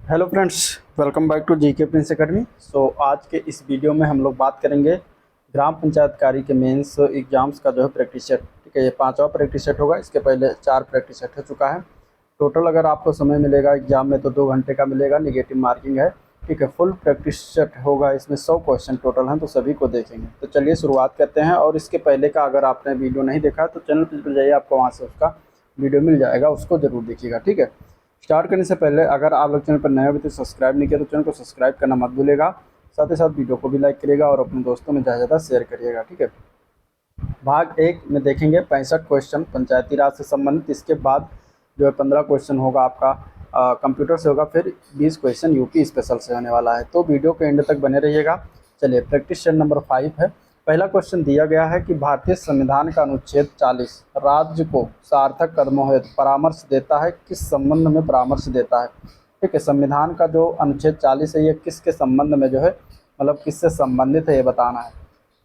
Hello friends, welcome back to GK Prince Academy. आज के इस वीडियो में हम लोग बात करेंगे ग्राम पंचायत कार्य के मेंस एग्जाम्स का जो है प्रैक्टिस सेट। ठीक है, ये पांचवा प्रैक्टिस सेट होगा। इसके पहले 4 प्रैक्टिस सेट हो चुका है। टोटल अगर आपको समय मिलेगा एग्जाम में तो 2 घंटे का मिलेगा, निगेटिव मार्किंग है। ठीक है, फुल प्रैक्टिस सेट होगा, इसमें 100 क्वेश्चन टोटल हैं, तो सभी को देखेंगे। तो चलिए शुरुआत करते हैं। और इसके पहले का अगर आपने वीडियो नहीं देखा तो चैनल पर जाइए, आपको वहाँ से उसका वीडियो मिल जाएगा, उसको ज़रूर देखिएगा। ठीक है, स्टार्ट करने से पहले अगर आप लोग चैनल पर नए हो तो सब्सक्राइब नहीं किया तो चैनल को सब्सक्राइब करना मत भूलिएगा। साथ ही साथ वीडियो को भी लाइक करिएगा और अपने दोस्तों में ज़्यादा शेयर करिएगा। ठीक है, भाग 1 में देखेंगे 65 क्वेश्चन पंचायती राज से संबंधित। इसके बाद जो है 15 क्वेश्चन होगा आपका कंप्यूटर से होगा, फिर 20 क्वेश्चन यूपी स्पेशल से होने वाला है। तो वीडियो के एंड तक बने रहिएगा। चलिए, प्रैक्टिस सेट नंबर 5 है। पहला क्वेश्चन दिया गया है कि भारतीय संविधान का अनुच्छेद 40 राज्य को सार्थक कदमों हेतु परामर्श देता है, किस संबंध में परामर्श देता है। ठीक है, संविधान का जो अनुच्छेद 40 है ये किसके संबंध में जो है, मतलब किससे संबंधित है, ये बताना है।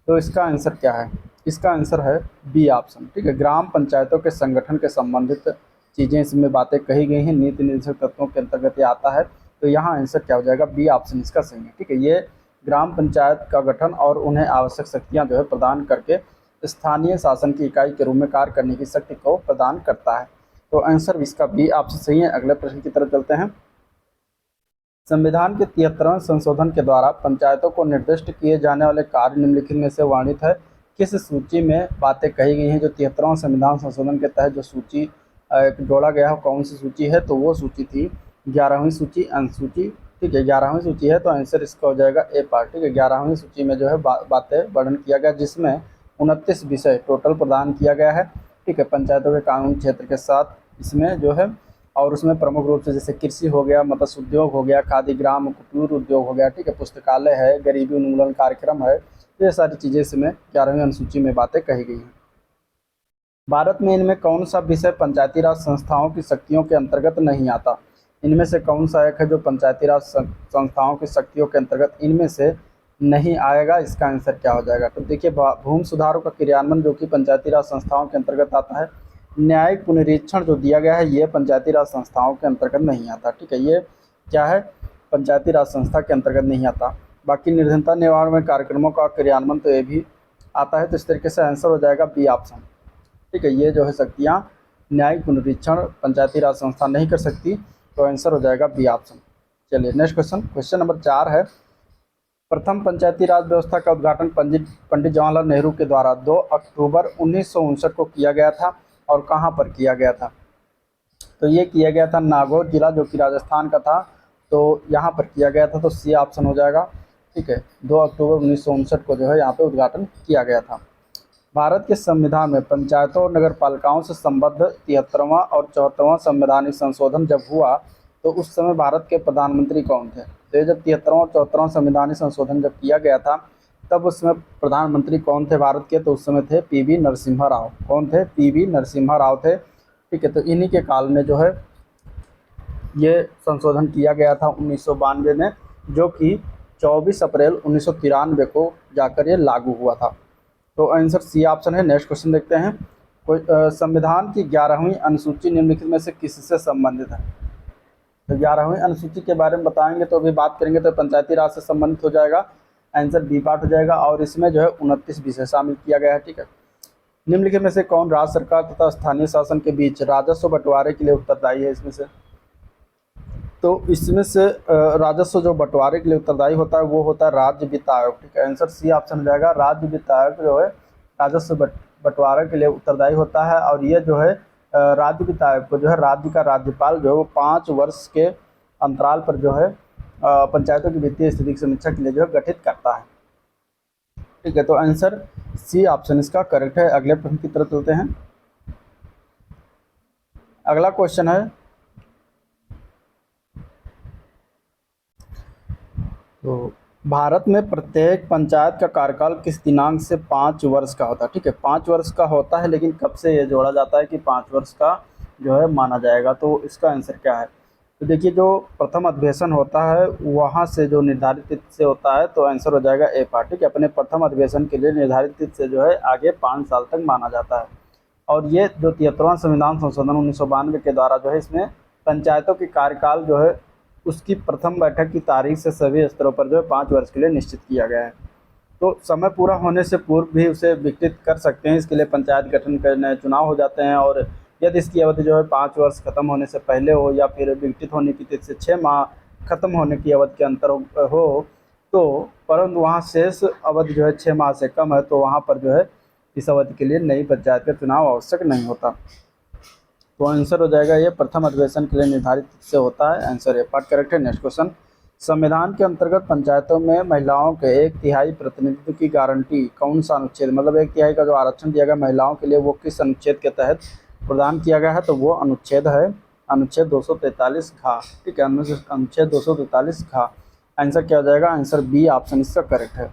तो इसका आंसर क्या है? इसका आंसर है बी ऑप्शन। ठीक है, ग्राम पंचायतों के संगठन के संबंधित चीज़ें इसमें बातें कही गई हैं, नीति निर्देशक तत्वों के अंतर्गत ये आता है। तो यहाँ आंसर क्या हो जाएगा? बी ऑप्शन इसका सही है। ठीक है, ये ग्राम पंचायत का गठन और उन्हें आवश्यक शक्तियाँ जो है प्रदान करके स्थानीय शासन की इकाई के रूप में कार्य करने की शक्ति को प्रदान करता है। तो आंसर इसका बी ऑप्शन सही है। अगले प्रश्न की तरफ चलते हैं। संविधान के 73वें संशोधन के द्वारा पंचायतों को निर्दिष्ट किए जाने वाले कार्य निम्नलिखित में से वर्णित है। किस सूची में बातें कही गई हैं? जो 73वां संविधान संशोधन के तहत जो सूची जोड़ा गया है, कौन सी सूची है? तो वो सूची थी 11वीं सूची, अनुसूची। ठीक है, 11वीं सूची है, तो आंसर इसका हो जाएगा ए पार्ट। ठीक है, 11वीं सूची में जो है बातें वर्णन किया गया, जिसमें 29 विषय टोटल प्रदान किया गया है। ठीक है, पंचायतों के कानून क्षेत्र के साथ इसमें जो है, और उसमें प्रमुख रूप से जैसे कृषि हो गया, मत्स्य उद्योग हो गया, खादी ग्राम कुटीर उद्योग हो गया। ठीक है, पुस्तकालय है, गरीबी उन्मूलन कार्यक्रम है। तो ये सारी चीज़ें इसमें 11वीं अनुसूची में बातें कही गई हैं। भारत में इनमें कौन सा विषय पंचायती राज संस्थाओं की शक्तियों के अंतर्गत नहीं आता? इनमें से कौन सा एक है जो पंचायती राज संस्थाओं की शक्तियों के अंतर्गत इनमें से नहीं आएगा? इसका आंसर क्या हो जाएगा? तो देखिए, भूमि सुधारों का क्रियान्वयन जो कि पंचायती राज संस्थाओं के अंतर्गत आता है। न्यायिक पुनरीक्षण जो दिया गया है ये पंचायती राज संस्थाओं के अंतर्गत नहीं आता। ठीक है, ये क्या है? पंचायती राज संस्था के अंतर्गत नहीं आता। बाकी निर्धनता निवारण में कार्यक्रमों का क्रियान्वयन तो ये भी आता है। तो इस तरीके से आंसर हो जाएगा बी ऑप्शन। ठीक है, ये जो है शक्तियाँ न्यायिक पुनरीक्षण पंचायती राज संस्था नहीं कर सकती, तो आंसर हो जाएगा बी ऑप्शन। चलिए नेक्स्ट क्वेश्चन, क्वेश्चन नंबर 4 है। प्रथम पंचायती राज व्यवस्था का उद्घाटन पंडित जवाहरलाल नेहरू के द्वारा 2 अक्टूबर 1959 को किया गया था, और कहाँ पर किया गया था? तो ये किया गया था नागौर जिला, जो कि राजस्थान का था। तो यहाँ पर किया गया था, तो सी ऑप्शन हो जाएगा। ठीक है, 2 अक्टूबर 1959 को जो है यहाँ पे उद्घाटन किया गया था। भारत के संविधान में पंचायतों और नगर पालिकाओं से संबद्ध 73वां और 74वां संवैधानिक संशोधन जब हुआ तो उस समय भारत के प्रधानमंत्री कौन थे? तो ये जब 73वां और 74वां संवैधानिक संशोधन जब किया गया था तब उस समय प्रधानमंत्री कौन थे भारत के? तो उस समय थे पीवी नरसिम्हा राव। कौन थे? पीवी नरसिम्हा राव थे। ठीक है, तो इन्हीं के काल में जो है ये संशोधन किया गया था 1992 में, जो कि 24 अप्रैल 1993 को जाकर ये लागू हुआ था। तो आंसर सी ऑप्शन है। नेक्स्ट क्वेश्चन देखते हैं। कोई संविधान की 11वीं अनुसूची निम्नलिखित में से किससे संबंधित है? तो 11वीं अनुसूची के बारे में बताएंगे तो अभी बात करेंगे तो पंचायती राज से संबंधित हो जाएगा। आंसर बी पार्ट हो जाएगा, और इसमें जो है 29 विषय शामिल किया गया है। ठीक है, निम्नलिखित में से कौन राज्य सरकार तथा स्थानीय शासन के बीच राजस्व बंटवारे के लिए उत्तरदायी है? इसमें से तो इसमें से राजस्व जो बंटवारे के लिए उत्तरदायी होता है वो होता है राज्य वित्त आयोग। ठीक है, आंसर सी ऑप्शन हो जाएगा। राज्य वित्त आयोग जो है राजस्व बंटवारे के लिए उत्तरदायी होता है, और ये जो है राज्य वित्त आयोग को जो है राज्य का राज्यपाल जो है वो 5 वर्ष के अंतराल पर जो है पंचायतों की वित्तीय स्थिति की समीक्षा के लिए जो है गठित करता है। ठीक है, तो आंसर सी ऑप्शन इसका करेक्ट है। अगले प्रश्न की तरफ चलते हैं। अगला क्वेश्चन है, तो भारत में प्रत्येक पंचायत का कार्यकाल किस दिनांक से 5 वर्ष का होता है? ठीक है, 5 वर्ष का होता है, लेकिन कब से ये जोड़ा जाता है कि 5 वर्ष का जो है माना जाएगा? तो इसका आंसर क्या है? तो देखिए, जो प्रथम अधिवेशन होता है वहाँ से जो निर्धारित तिथि से होता है, तो आंसर हो जाएगा ए पार्ट। ठीक है, अपने प्रथम अधिवेशन के लिए निर्धारित तिथि से जो है आगे 5 साल तक माना जाता है। और ये जो 73वां संविधान संशोधन 1992 के द्वारा जो है इसमें पंचायतों के कार्यकाल जो है उसकी प्रथम बैठक की तारीख से सभी स्तरों पर जो है 5 वर्ष के लिए निश्चित किया गया है। तो समय पूरा होने से पूर्व भी उसे विघटित कर सकते हैं। इसके लिए पंचायत गठन करने चुनाव हो जाते हैं, और यदि इसकी अवधि जो है 5 वर्ष खत्म होने से पहले हो या फिर विघटित होने की तिथि से 6 माह खत्म होने की अवधि के अंतर हो तो, परंतु वहाँ शेष अवधि जो है 6 माह से कम है, तो वहाँ पर जो है इस अवधि के लिए नई पंचायत का चुनाव आवश्यक नहीं होता। तो आंसर हो जाएगा ये प्रथम अधिवेशन के लिए निर्धारित से होता है। आंसर ए पार्ट करेक्ट है। नेक्स्ट क्वेश्चन, संविधान के अंतर्गत पंचायतों में महिलाओं के 1/3 प्रतिनिधित्व की गारंटी कौन सा अनुच्छेद, मतलब 1/3 का जो आरक्षण दिया गया महिलाओं के लिए वो किस अनुच्छेद के तहत प्रदान किया गया है, तो वो अनुच्छेद है अनुच्छेद 243 घ। ठीक है, अनुच्छेद 243 घ। आंसर क्या हो जाएगा, आंसर बी ऑप्शन इसका करेक्ट है।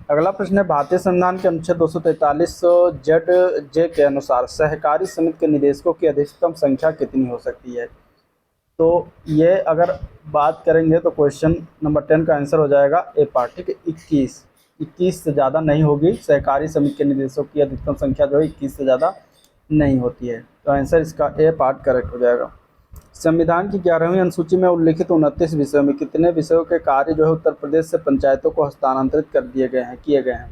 अगला प्रश्न है, भारतीय संविधान के अनुच्छेद 243 जेड जे के अनुसार सहकारी समिति के निदेशकों की अधिकतम संख्या कितनी हो सकती है। तो ये अगर बात करेंगे तो क्वेश्चन नंबर 10 का आंसर हो जाएगा ए पार्ट। ठीक है, 21 से ज़्यादा नहीं होगी। सहकारी समिति के निदेशकों की अधिकतम संख्या जो है 21 से ज़्यादा नहीं होती है। तो आंसर इसका ए पार्ट करेक्ट हो जाएगा। संविधान की 11वीं अनुसूची में उल्लिखित 29 विषयों में कितने विषयों के कार्य जो है उत्तर प्रदेश से पंचायतों को हस्तांतरित कर किए गए हैं।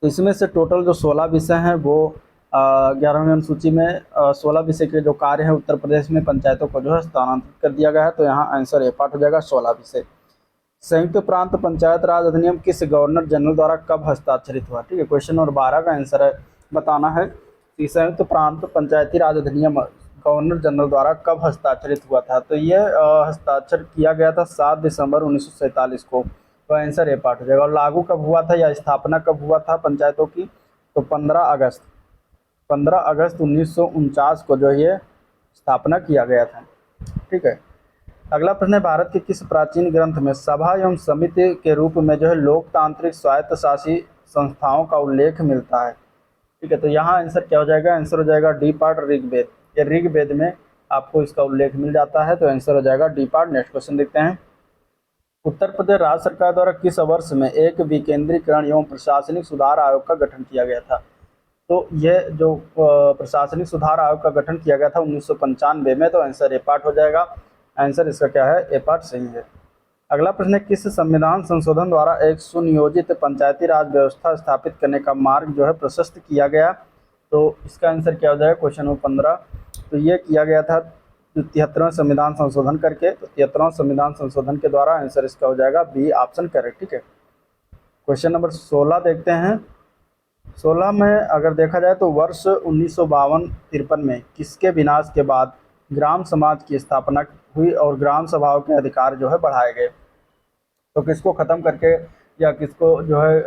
तो इसमें से टोटल जो 16 विषय हैं वो 11वीं अनुसूची में 16 विषय के जो कार्य हैं उत्तर प्रदेश में पंचायतों को जो है हस्तांतरित कर दिया गया है। तो यहाँ आंसर ए पार्ट हो जाएगा 16 विषय। संयुक्त प्रांत पंचायत राज अधिनियम किस गवर्नर जनरल द्वारा कब हस्ताक्षरित हुआ। ठीक है, क्वेश्चन नंबर 12 का आंसर है बताना है कि संयुक्त प्रांत पंचायती राज अधिनियम गवर्नर जनरल द्वारा कब हस्ताक्षरित हुआ था। तो ये हस्ताक्षर किया गया था 7 दिसंबर 1947 को। तो आंसर ए पार्ट हो जाएगा। और लागू कब हुआ था या स्थापना कब हुआ था पंचायतों की, तो 15 अगस्त 1949 को जो ये स्थापना किया गया था। ठीक है, अगला प्रश्न है, भारत के किस प्राचीन ग्रंथ में सभा एवं समिति के रूप में जो है लोकतांत्रिक स्वायत्तशासी संस्थाओं का उल्लेख मिलता है। ठीक है, तो यहाँ आंसर क्या हो जाएगा, आंसर हो जाएगा डी पार्ट ऋग्वेद। ये ऋग्वेद में आपको इसका उल्लेख मिल जाता है। तो आंसर हो जाएगा डी पार्ट। नेक्स्ट क्वेश्चन देखते हैं, उत्तर प्रदेश राज्य सरकार द्वारा किस वर्ष में एक विकेंद्रीकरण एवं प्रशासनिक सुधार आयोग का गठन किया गया था। तो ये जो प्रशासनिक सुधार आयोग का गठन किया गया था 1995 में। तो आंसर ए पार्ट हो जाएगा। आंसर इसका क्या है, ए पार्ट सही है। अगला प्रश्न है, किस संविधान संशोधन द्वारा एक सुनियोजित पंचायती राज व्यवस्था स्थापित करने का मार्ग जो है प्रशस्त किया गया। तो इसका आंसर क्या हो जाएगा, क्वेश्चन नंबर 15। तो ये किया गया था 73वां संविधान संशोधन करके। तो 73वां संविधान संशोधन के द्वारा आंसर इसका हो जाएगा बी ऑप्शन करेक्ट। ठीक है, क्वेश्चन नंबर 16 देखते हैं। 16 में अगर देखा जाए तो वर्ष 1952-53 में किसके विनाश के बाद ग्राम समाज की स्थापना हुई और ग्राम सभाओं के अधिकार जो है बढ़ाए गए। तो किसको ख़त्म करके या किसको जो है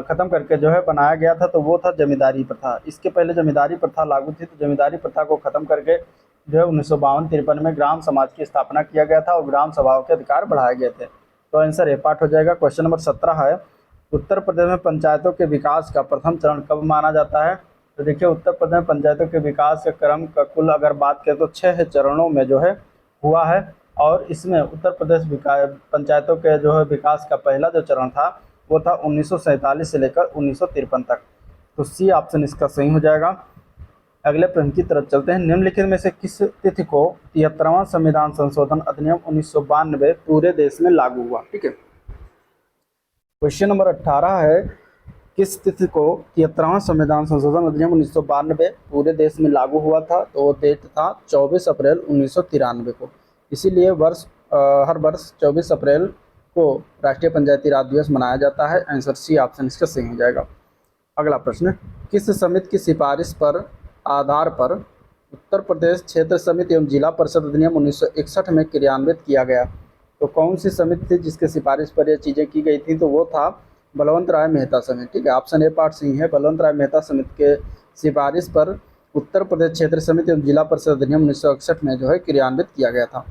ख़त्म करके जो है बनाया गया था, तो वो था जमींदारी प्रथा। इसके पहले जमींदारी प्रथा लागू थी। तो जमींदारी प्रथा को ख़त्म करके जो है 1952-53 में ग्राम समाज की स्थापना किया गया था और ग्राम सभाओं के अधिकार बढ़ाए गए थे। तो आंसर ए पार्ट हो जाएगा। क्वेश्चन नंबर 17 है, उत्तर प्रदेश में पंचायतों के विकास का प्रथम चरण कब माना जाता है। तो देखिए, उत्तर प्रदेश में पंचायतों के विकास के क्रम का कुल अगर बात करें तो 6 चरणों में जो है हुआ है। और इसमें उत्तर प्रदेश पंचायतों के जो है विकास का पहला जो चरण था वो था 1947 से लेकर 1953 तक। तो सी ऑप्शन इसका सही हो जाएगा। अगले प्रश्न की तरफ चलते हैं, निम्नलिखित में से किस तिथि को 73वां संविधान संशोधन अधिनियम 1992 पूरे देश में लागू हुआ। ठीक है, क्वेश्चन नंबर 18 है, किस तिथि को 73वां संविधान संशोधन अधिनियम 1992 पूरे देश में लागू हुआ था। तो वो डेट था 24 अप्रैल 1993 को। इसीलिए हर वर्ष 24 अप्रैल को राष्ट्रीय पंचायती राज दिवस मनाया जाता है। आंसर सी ऑप्शन इसका सही हो जाएगा। अगला प्रश्न, किस समिति की सिफारिश पर आधार पर उत्तर प्रदेश क्षेत्र समिति एवं जिला परिषद अधिनियम 1961 में क्रियान्वित किया गया। तो कौन सी समिति थी जिसके सिफारिश पर ये चीज़ें की गई थी, तो वो था बलवंत राय मेहता समिति। ठीक है, ऑप्शन ए पार्ट सही है। बलवंत राय मेहता समिति के सिफारिश पर उत्तर प्रदेश क्षेत्र समिति एवं जिला परिषद अधिनियम 1961 में जो है क्रियान्वित किया गया था।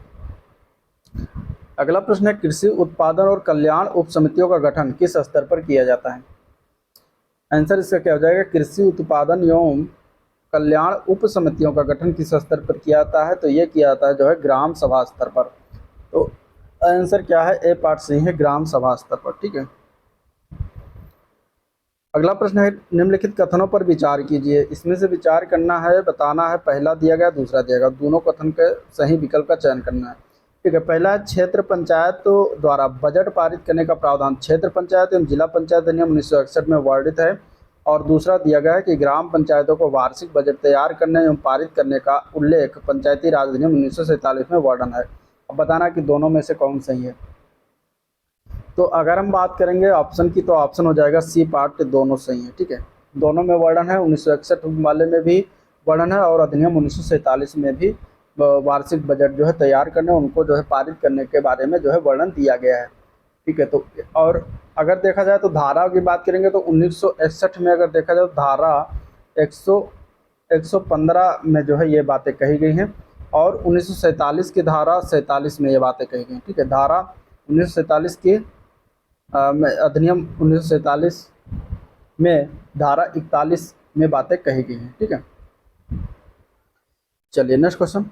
अगला प्रश्न है, कृषि उत्पादन और कल्याण उप समितियों का गठन किस स्तर पर किया जाता है। आंसर इसका क्या हो जाएगा, कृषि उत्पादन एवं कल्याण उप समितियों का गठन किस स्तर पर किया जाता है। तो ये किया जाता है जो है ग्राम सभा स्तर पर। तो आंसर क्या है, ए पार्ट सही है, ग्राम सभा स्तर पर। ठीक है, अगला प्रश्न है, निम्नलिखित कथनों पर विचार कीजिए। इसमें से विचार करना है, बताना है, पहला दिया गया दूसरा दिया गया, दोनों कथन के सही विकल्प का चयन करना है। ठीक है, पहला है क्षेत्र पंचायतों द्वारा बजट पारित करने का प्रावधान क्षेत्र पंचायत एवं जिला पंचायत अधिनियम 1961 में वर्णित है। और दूसरा दिया गया है कि ग्राम पंचायतों को वार्षिक बजट तैयार करने एवं पारित करने का उल्लेख पंचायती राज अधिनियम 1947 में वर्णन है। अब बताना कि दोनों में से कौन सही है। तो अगर हम बात करेंगे ऑप्शन की, तो ऑप्शन हो जाएगा सी पार्ट, दोनों सही है। ठीक है, दोनों में वर्णन है, 1961 वाले में भी वर्णन है और अधिनियम 1947 में भी वार्षिक बजट जो है तैयार करने, उनको जो है पारित करने के बारे में जो है वर्णन दिया गया है। ठीक है, तो और अगर देखा जाए तो धारा की बात करेंगे तो 1961 में अगर देखा जाए तो धारा 115 में जो है ये बातें कही गई हैं और 1947 की धारा 47 में ये बातें कही गई। ठीक है, धारा 1947 की अधिनियम 1947 में धारा 41 में बातें कही गई हैं। ठीक है, चलिए नेक्स्ट क्वेश्चन।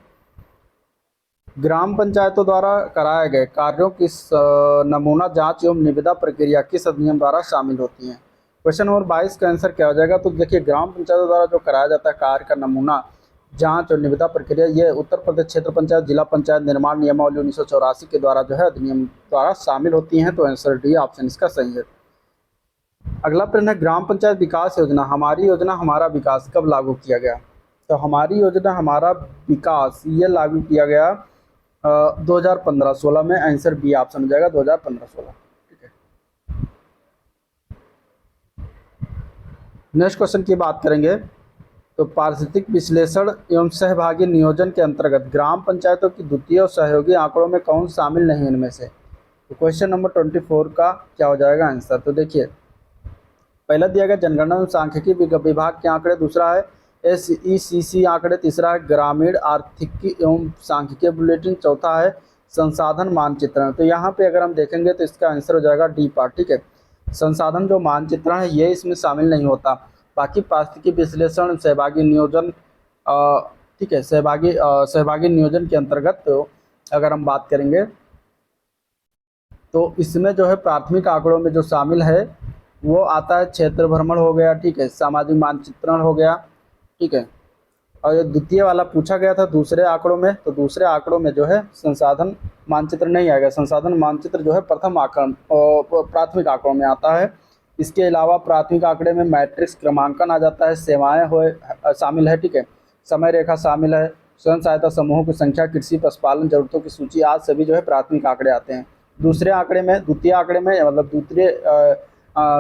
ग्राम पंचायतों द्वारा कराए गए कार्यों की नमूना जांच एवं निविदा प्रक्रिया किस अधिनियम द्वारा शामिल होती है। क्वेश्चन नंबर 22 का आंसर क्या हो जाएगा। तो देखिए, ग्राम पंचायतों द्वारा जो कराया जाता है कार्य का नमूना जांच और निविदा प्रक्रिया, ये उत्तर प्रदेश क्षेत्र पंचायत जिला पंचायत निर्माण नियमावली 1984 के द्वारा जो है अधिनियम द्वारा शामिल होती हैं। तो आंसर डी ऑप्शन इसका सही है। अगला प्रश्न है, ग्राम पंचायत विकास योजना हमारी योजना हमारा विकास कब लागू किया गया। तो हमारी योजना हमारा विकास ये लागू किया गया 2015-16 में। आंसर बी ऑप्शन हो जाएगा 2015-16। ठीक है, नेक्स्ट क्वेश्चन की बात करेंगे तो पारिस्थितिक विश्लेषण एवं सहभागी नियोजन के अंतर्गत ग्राम पंचायतों की द्वितीय और सहयोगी आंकड़ों में कौन शामिल नहीं इनमें से। तो क्वेश्चन नंबर 24 का क्या हो जाएगा आंसर। तो देखिए, पहला दिया गया जनगणना एवं सांख्यिकी विभाग के आंकड़े, दूसरा है SECC आंकड़े, तीसरा है ग्रामीण आर्थिकी एवं सांख्यिकीय बुलेटिन, चौथा है संसाधन मानचित्रण। तो यहाँ पे अगर हम देखेंगे तो इसका आंसर हो जाएगा डी पार्ट। ठीक है, संसाधन जो मानचित्रण है ये इसमें शामिल नहीं होता। बाकी पारिस्थितिकी विश्लेषण, सहभागी नियोजन, ठीक है, सहभागी नियोजन के अंतर्गत तो अगर हम बात करेंगे तो इसमें जो है प्राथमिक आंकड़ों में जो शामिल है वो आता है क्षेत्र भ्रमण हो गया। ठीक है, सामाजिक मानचित्रण हो गया। ठीक है, और ये द्वितीय वाला पूछा गया था दूसरे आंकड़ों में, तो दूसरे आंकड़ों में जो है संसाधन मानचित्र नहीं आएगा। संसाधन मानचित्र जो है प्रथम आंकड़ों प्राथमिक आंकड़ों में आता है। इसके अलावा प्राथमिक आंकड़े में मैट्रिक्स क्रमांकन आ जाता है, सेवाएं हो शामिल है। ठीक है, समय रेखा शामिल है, स्वयं सहायता समूहों की संख्या, कृषि पशुपालन जरूरतों की सूची, आज सभी जो है प्राथमिक आंकड़े आते हैं। दूसरे आंकड़े में, द्वितीय आंकड़े में मतलब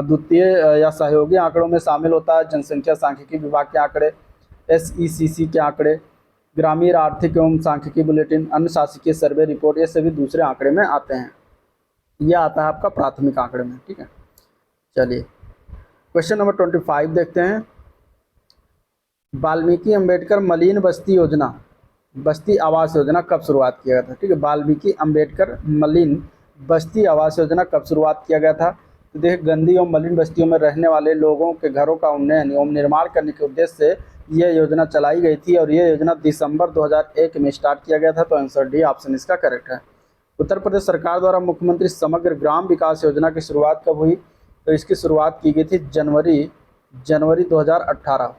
द्वितीय या सहयोगी आंकड़ों में शामिल होता है जनसंख्या सांख्यिकी विभाग के आंकड़े, SECC के आंकड़े, ग्रामीण आर्थिक एवं सांख्यिकी बुलेटिन, अन्य शासकीय सर्वे रिपोर्ट, ये सभी दूसरे आंकड़े में आते हैं। यह आता है आपका प्राथमिक आंकड़े में। ठीक है, चलिए क्वेश्चन नंबर 25 देखते हैं। वाल्मीकि अम्बेडकर मलिन बस्ती योजना, बस्ती आवास योजना कब शुरुआत किया गया था। ठीक है, वाल्मीकि अम्बेडकर मलिन बस्ती आवास योजना कब शुरुआत किया गया था। तो देखिए, गंदी एवं मलिन बस्तियों में रहने वाले लोगों के घरों का उन्नयन एवं निर्माण करने के उद्देश्य से यह योजना चलाई गई थी और यह योजना दिसंबर 2001 में स्टार्ट किया गया था। तो आंसर डी ऑप्शन इसका करेक्ट है। उत्तर प्रदेश सरकार द्वारा मुख्यमंत्री समग्र ग्राम विकास योजना की शुरुआत कब हुई। तो इसकी शुरुआत की गई थी जनवरी 2018।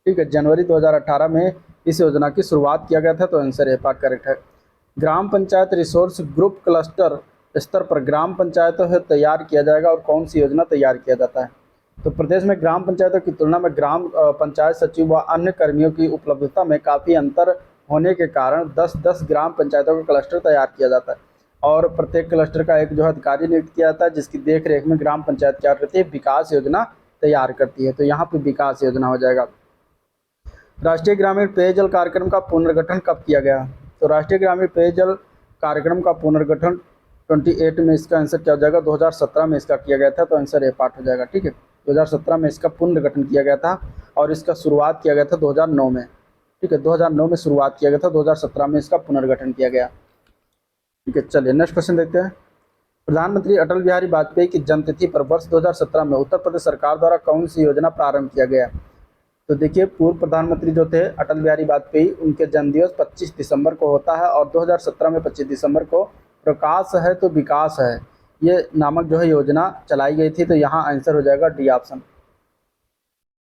ठीक है, जनवरी 2018 में इस योजना की शुरुआत किया गया था। तो आंसर ए पार्ट करेक्ट है। ग्राम पंचायत रिसोर्स ग्रुप क्लस्टर स्तर पर ग्राम पंचायतों से तैयार किया जाएगा और कौन सी योजना तैयार किया जाता है। तो प्रदेश में ग्राम पंचायतों की तुलना में ग्राम पंचायत सचिव व अन्य कर्मियों की उपलब्धता में काफ़ी अंतर होने के कारण 10-10 ग्राम पंचायतों का क्लस्टर तैयार किया जाता है और प्रत्येक क्लस्टर का एक जो है अधिकारी नियुक्त किया जाता है, जिसकी देख रेख में ग्राम पंचायत क्या करती है, विकास योजना तैयार करती है। तो यहाँ पे विकास योजना हो जाएगा। राष्ट्रीय ग्रामीण पेयजल कार्यक्रम का पुनर्गठन कब किया गया। तो राष्ट्रीय ग्रामीण पेयजल कार्यक्रम का पुनर्गठन 28 में इसका आंसर क्या हो जाएगा, 2017 में इसका किया गया था। तो आंसर ए पार्ट हो जाएगा। ठीक है, 2017 में इसका पुनर्गठन किया गया था और इसका शुरुआत किया गया था 2009 में। ठीक है, 2009 में शुरुआत किया गया था, 2017 में इसका पुनर्गठन किया गया। ठीक है, चलिए नेक्स्ट क्वेश्चन देखते हैं। प्रधानमंत्री अटल बिहारी वाजपेयी की जन्मतिथि पर वर्ष 2017 में उत्तर प्रदेश सरकार द्वारा कौन सी योजना प्रारंभ किया गया। तो देखिए, पूर्व प्रधानमंत्री जो थे अटल बिहारी वाजपेयी, उनके जन्मदिवस 25 दिसंबर को होता है और 2017 में 25 दिसंबर को प्रकाश है तो विकास है ये नामक जो है योजना चलाई गई थी। तो यहाँ आंसर हो जाएगा डी ऑप्शन।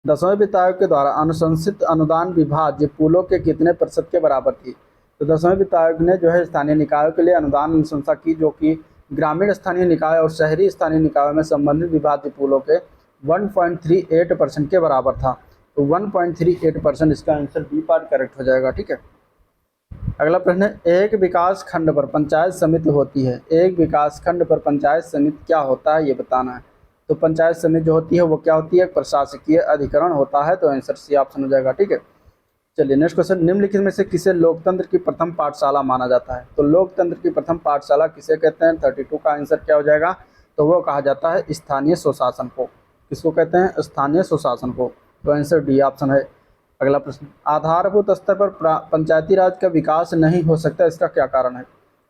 10वें वित्त आयोग के द्वारा अनुशंसित अनुदान विभाज्य पुलों के कितने प्रतिशत के बराबर थी। तो 10वें वित्त आयोग ने जो है स्थानीय निकायों के लिए अनुदान अनुशंसा की, जो कि ग्रामीण स्थानीय निकाय और शहरी स्थानीय निकायों में संबंधित विभाज्य पूलों के 1.38% के बराबर था। तो 1.38% इसका आंसर बी पार्ट करेक्ट हो जाएगा। ठीक है, अगला प्रश्न है, एक विकास खंड पर पंचायत समिति होती है। एक विकास खंड पर पंचायत समिति क्या होता है ये बताना है। तो पंचायत समिति जो होती है वो क्या होती है, प्रशासकीय अधिकरण होता है। तो आंसर सी ऑप्शन हो जाएगा। ठीक है, चलिए नेक्स्ट क्वेश्चन, निम्नलिखित में से किसे लोकतंत्र की प्रथम पाठशाला माना जाता है। तो लोकतंत्र की प्रथम पाठशाला किसे कहते हैं, 32 का आंसर क्या हो जाएगा, तो वो कहा जाता है स्थानीय स्वशासन को। किसको कहते हैं, स्थानीय स्वशासन को। तो आंसर डी ऑप्शन है। अगला प्रश्न, आधारभूत स्तर पर पंचायती राज का विकास नहीं हो सकता, इसका क्या कारण है।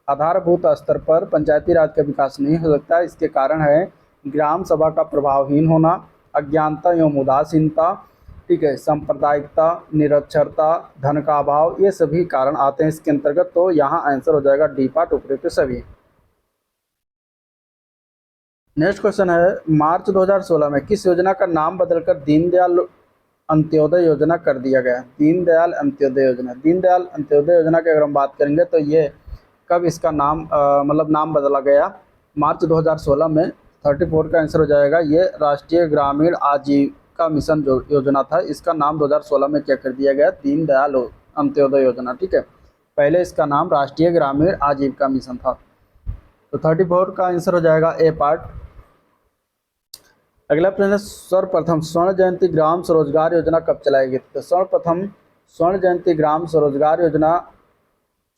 आधारभूत स्तर पर पंचायती राज का विकास नहीं हो सकता, इसके कारण है ग्राम सभा का प्रभावहीन होना, अज्ञानता एवं उदासीनता, ठीक है, सांप्रदायिकता, निरक्षरता, धन का अभाव, ये सभी कारण आते हैं इसके अंतर्गत। तो यहाँ आंसर हो जाएगा डी पार्ट, उपयुक्त सभी। नेक्स्ट क्वेश्चन है, मार्च 2016 में किस योजना का नाम बदलकर दीनदयाल अंत्योदय योजना कर दिया गया। दीनदयाल अंत्योदय योजना, दीनदयाल अंत्योदय योजना की अगर हम बात करेंगे तो ये कब इसका नाम मतलब नाम बदला गया, मार्च 2016 में। 34 का आंसर हो जाएगा, ये राष्ट्रीय ग्रामीण आजीविका मिशन जो योजना था, इसका नाम 2016 में क्या कर दिया गया, दीनदयाल अंत्योदय योजना। ठीक है, पहले इसका नाम राष्ट्रीय ग्रामीण आजीविका मिशन था। तो 34 का आंसर हो जाएगा ए पार्ट। अगला प्रश्न है, सर्वप्रथम स्वर्ण जयंती ग्राम स्वरोजगार योजना कब चलाई गई। तो सर्वप्रथम स्वर्ण जयंती ग्राम स्वरोजगार योजना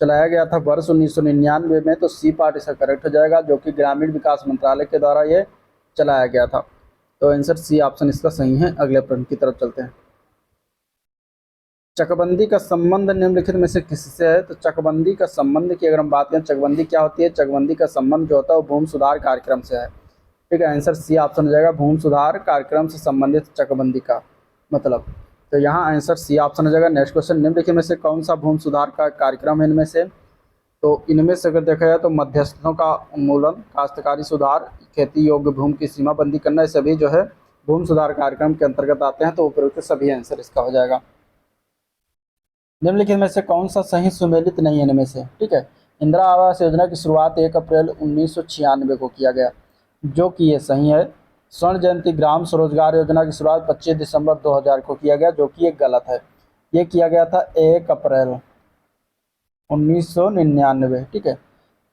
चलाया गया था वर्ष 1999 में। तो सी पार्ट इसका करेक्ट हो जाएगा, जो कि ग्रामीण विकास मंत्रालय के द्वारा ये चलाया गया था। तो आंसर सी ऑप्शन इसका सही है। अगले प्रश्न की तरफ चलते हैं, चकबंदी का संबंध निम्नलिखित में से किससे है। तो चकबंदी का संबंध की अगर हम बात करें, चकबंदी क्या होती है, चकबंदी का संबंध जो होता है वो भूमि सुधार कार्यक्रम से है। ठीक है, आंसर सी ऑप्शन हो जाएगा, भूमि सुधार कार्यक्रम से संबंधित चकबंदी का मतलब। तो यहाँ आंसर सी ऑप्शन हो जाएगा। नेक्स्ट क्वेश्चन, निम्नलिखित में से कौन सा भूमि सुधार का कार्यक्रम है इनमें से। तो इनमें से अगर देखा जाए तो मध्यस्थों का उन्मूलन, काश्तकारी सुधार, खेती योग्य भूमि की सीमाबंदी करना, ये सभी जो है भूमि सुधार कार्यक्रम के अंतर्गत आते हैं। तो उपयुक्त सभी आंसर इसका हो जाएगा। निम्नलिखित में से कौन सा सही सुमेलित नहीं है इनमें से। ठीक है, इंदिरा आवास योजना की शुरुआत 1 अप्रैल 1996 को किया गया, जो कि ये सही है। स्वर्ण जयंती ग्राम स्वरोजगार योजना की शुरुआत 25 दिसंबर 2000 को किया गया, जो कि ये गलत है। ये किया गया था 1 अप्रैल 1999। ठीक है,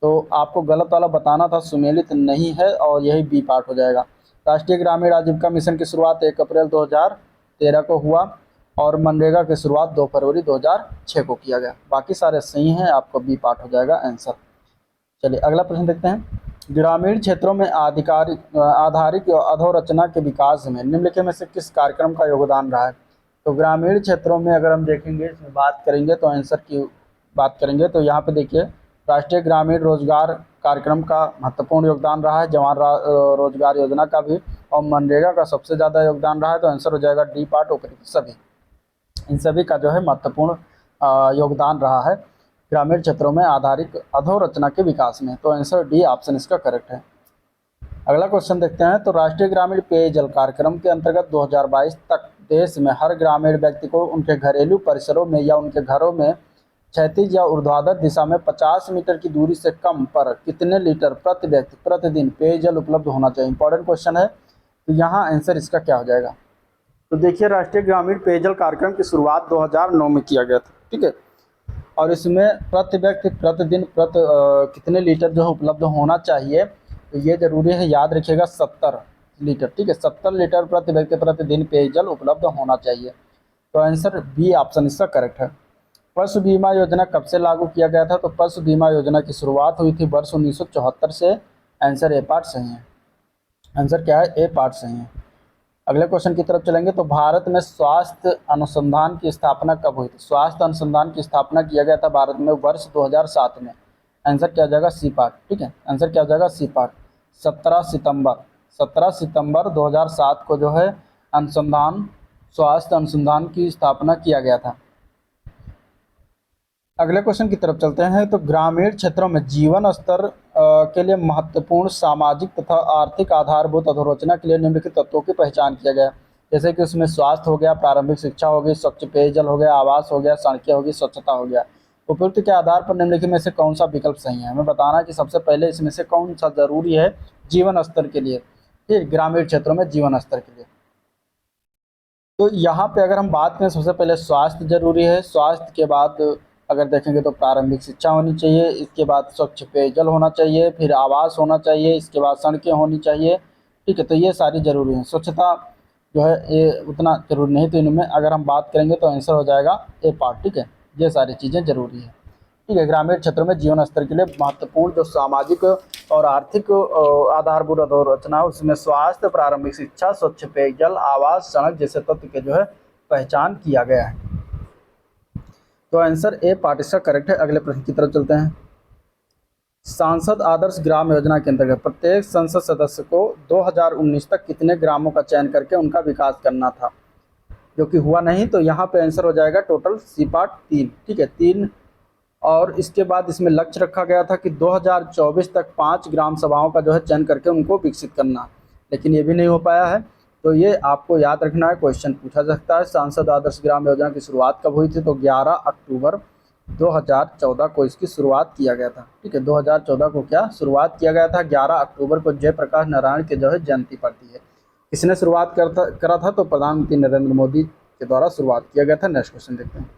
तो आपको गलत वाला बताना था, सुमेलित नहीं है, और यही बी पार्ट हो जाएगा। राष्ट्रीय ग्रामीण आजीविका मिशन की शुरुआत 1 अप्रैल 2013 को हुआ, और मनरेगा की शुरुआत 2 फरवरी 2006 को किया गया। बाकी सारे सही हैं, आपको बी पार्ट हो जाएगा आंसर। चलिए अगला प्रश्न देखते हैं, ग्रामीण क्षेत्रों में आधारित अधोरचना के विकास में निम्नलिखित में से किस कार्यक्रम का योगदान रहा है। तो ग्रामीण क्षेत्रों में अगर हम देखेंगे, इसमें बात करेंगे तो आंसर की बात करेंगे तो यहाँ पे देखिए, राष्ट्रीय ग्रामीण रोजगार कार्यक्रम का महत्वपूर्ण योगदान रहा है, जवान रोजगार योजना का भी, और मनरेगा का सबसे ज़्यादा योगदान रहा है। तो आंसर हो जाएगा डी पार्ट, उपयुक्त सभी। इन सभी का जो है महत्वपूर्ण योगदान रहा है ग्रामीण क्षेत्रों में आधारित अधोरचना के विकास में। तो आंसर डी ऑप्शन इसका करेक्ट है। अगला क्वेश्चन देखते हैं, तो राष्ट्रीय ग्रामीण पेयजल कार्यक्रम के अंतर्गत 2022 तक देश में हर ग्रामीण व्यक्ति को उनके घरेलू परिसरों में या उनके घरों में क्षैतिज या ऊर्ध्वाधर दिशा में 50 मीटर की दूरी से कम पर कितने लीटर प्रति व्यक्ति प्रतिदिन पेयजल उपलब्ध होना चाहिए। इंपॉर्टेंट क्वेश्चन है। तो यहाँ आंसर इसका क्या हो जाएगा। तो देखिए, राष्ट्रीय ग्रामीण पेयजल कार्यक्रम की शुरुआत 2009 में किया गया था। ठीक है, और इसमें प्रति व्यक्ति प्रतिदिन कितने लीटर जो है उपलब्ध होना चाहिए, तो ये जरूरी है, याद रखिएगा 70 लीटर। ठीक है, 70 लीटर प्रति व्यक्ति प्रतिदिन पेयजल उपलब्ध होना चाहिए। तो आंसर बी ऑप्शन इसका करेक्ट है। पशु बीमा योजना कब से लागू किया गया था। तो पशु बीमा योजना की शुरुआत हुई थी वर्ष 1974 से। आंसर ए पार्ट सही है। आंसर क्या है, ए पार्ट सही है। अगले क्वेश्चन की तरफ चलेंगे, तो भारत में स्वास्थ्य अनुसंधान की स्थापना कब हुई थी। स्वास्थ्य अनुसंधान की स्थापना किया गया था भारत में वर्ष 2007 में। आंसर क्या हो जाएगा, सी पार्ट। ठीक है, आंसर क्या हो जाएगा, सी पार्ट। 17 सितंबर 2007 को जो है स्वास्थ्य अनुसंधान की स्थापना किया गया था। अगले क्वेश्चन की तरफ चलते हैं, तो ग्रामीण क्षेत्रों में जीवन स्तर के लिए महत्वपूर्ण सामाजिक तथा आर्थिक आधारभूत अधोरचना के लिए निम्नलिखित तत्वों की पहचान किया गया। जैसे कि उसमें स्वास्थ्य हो गया, प्रारंभिक शिक्षा हो गई, स्वच्छ पेयजल हो गया, आवास हो गया, सड़कें हो गई, स्वच्छता हो गया। उपयुक्त के आधार पर निम्नलिखित में से कौन सा विकल्प सही है। हमें बताना है कि सबसे पहले इसमें से कौन सा जरूरी है जीवन स्तर के लिए, फिर ग्रामीण क्षेत्रों में जीवन स्तर के लिए। तो यहाँ पे अगर हम बात करें, सबसे पहले स्वास्थ्य जरूरी है, स्वास्थ्य के बाद अगर देखेंगे तो प्रारंभिक शिक्षा होनी चाहिए, इसके बाद स्वच्छ पेयजल होना चाहिए, फिर आवास होना चाहिए, इसके बाद सड़कें होनी चाहिए। ठीक है, तो ये सारी जरूरी है। स्वच्छता जो है ये उतना जरूरी नहीं, तो इनमें अगर हम बात करेंगे तो आंसर हो जाएगा ए पार्ट। ठीक है, ये सारी चीज़ें जरूरी है। ठीक है, ग्रामीण क्षेत्रों में जीवन स्तर के लिए महत्वपूर्ण जो सामाजिक और आर्थिक आधारभूत अधोरचना, उसमें स्वास्थ्य, प्रारंभिक शिक्षा, स्वच्छ पेयजल, आवास, सड़क जैसे तत्व के जो है पहचान किया गया है। तो आंसर ए पार्ट इसका करेक्ट है। अगले प्रश्न की तरफ चलते हैं। सांसद आदर्श ग्राम योजना के अंतर्गत प्रत्येक संसद सदस्य को 2019 तक कितने ग्रामों का चयन करके उनका विकास करना था, जो कि हुआ नहीं। तो यहाँ पे आंसर हो जाएगा टोटल सी पार्ट 3। ठीक है, 3। और इसके बाद इसमें लक्ष्य रखा गया था कि 2024 तक 5 ग्राम सभाओं का जो है चयन करके उनको विकसित करना, लेकिन ये भी नहीं हो पाया है। तो ये आपको याद रखना है, क्वेश्चन पूछा जा सकता है। सांसद आदर्श ग्राम योजना की शुरुआत कब हुई थी, तो 11 अक्टूबर 2014 को इसकी शुरुआत किया गया था। ठीक है, 2014 को क्या शुरुआत किया गया था, 11 अक्टूबर को जयप्रकाश नारायण के जो है जयंती पड़ती है। किसने शुरुआत करा था, तो प्रधानमंत्री नरेंद्र मोदी के द्वारा शुरुआत किया गया था। नेक्स्ट क्वेश्चन देखते हैं।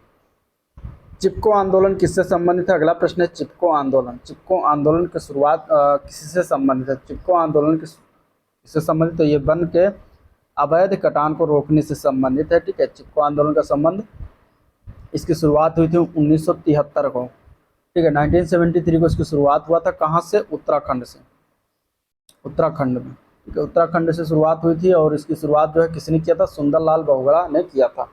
चिपको आंदोलन किससे संबंधित है। अगला प्रश्न है चिपको आंदोलन। चिपको आंदोलन की शुरुआत किससे संबंधित है। चिपको आंदोलन किससे संबंधित, तो ये वन के अवैध कटान को रोकने से संबंधित है। ठीक है, चिपको आंदोलन का संबंध, इसकी शुरुआत हुई थी 1973 को। ठीक है, 1973 को इसकी शुरुआत हुआ था। कहाँ से, उत्तराखंड से, उत्तराखंड में। ठीक है, उत्तराखंड से शुरुआत हुई थी और इसकी शुरुआत जो है किसने किया था, सुंदरलाल बहुगुणा ने किया था।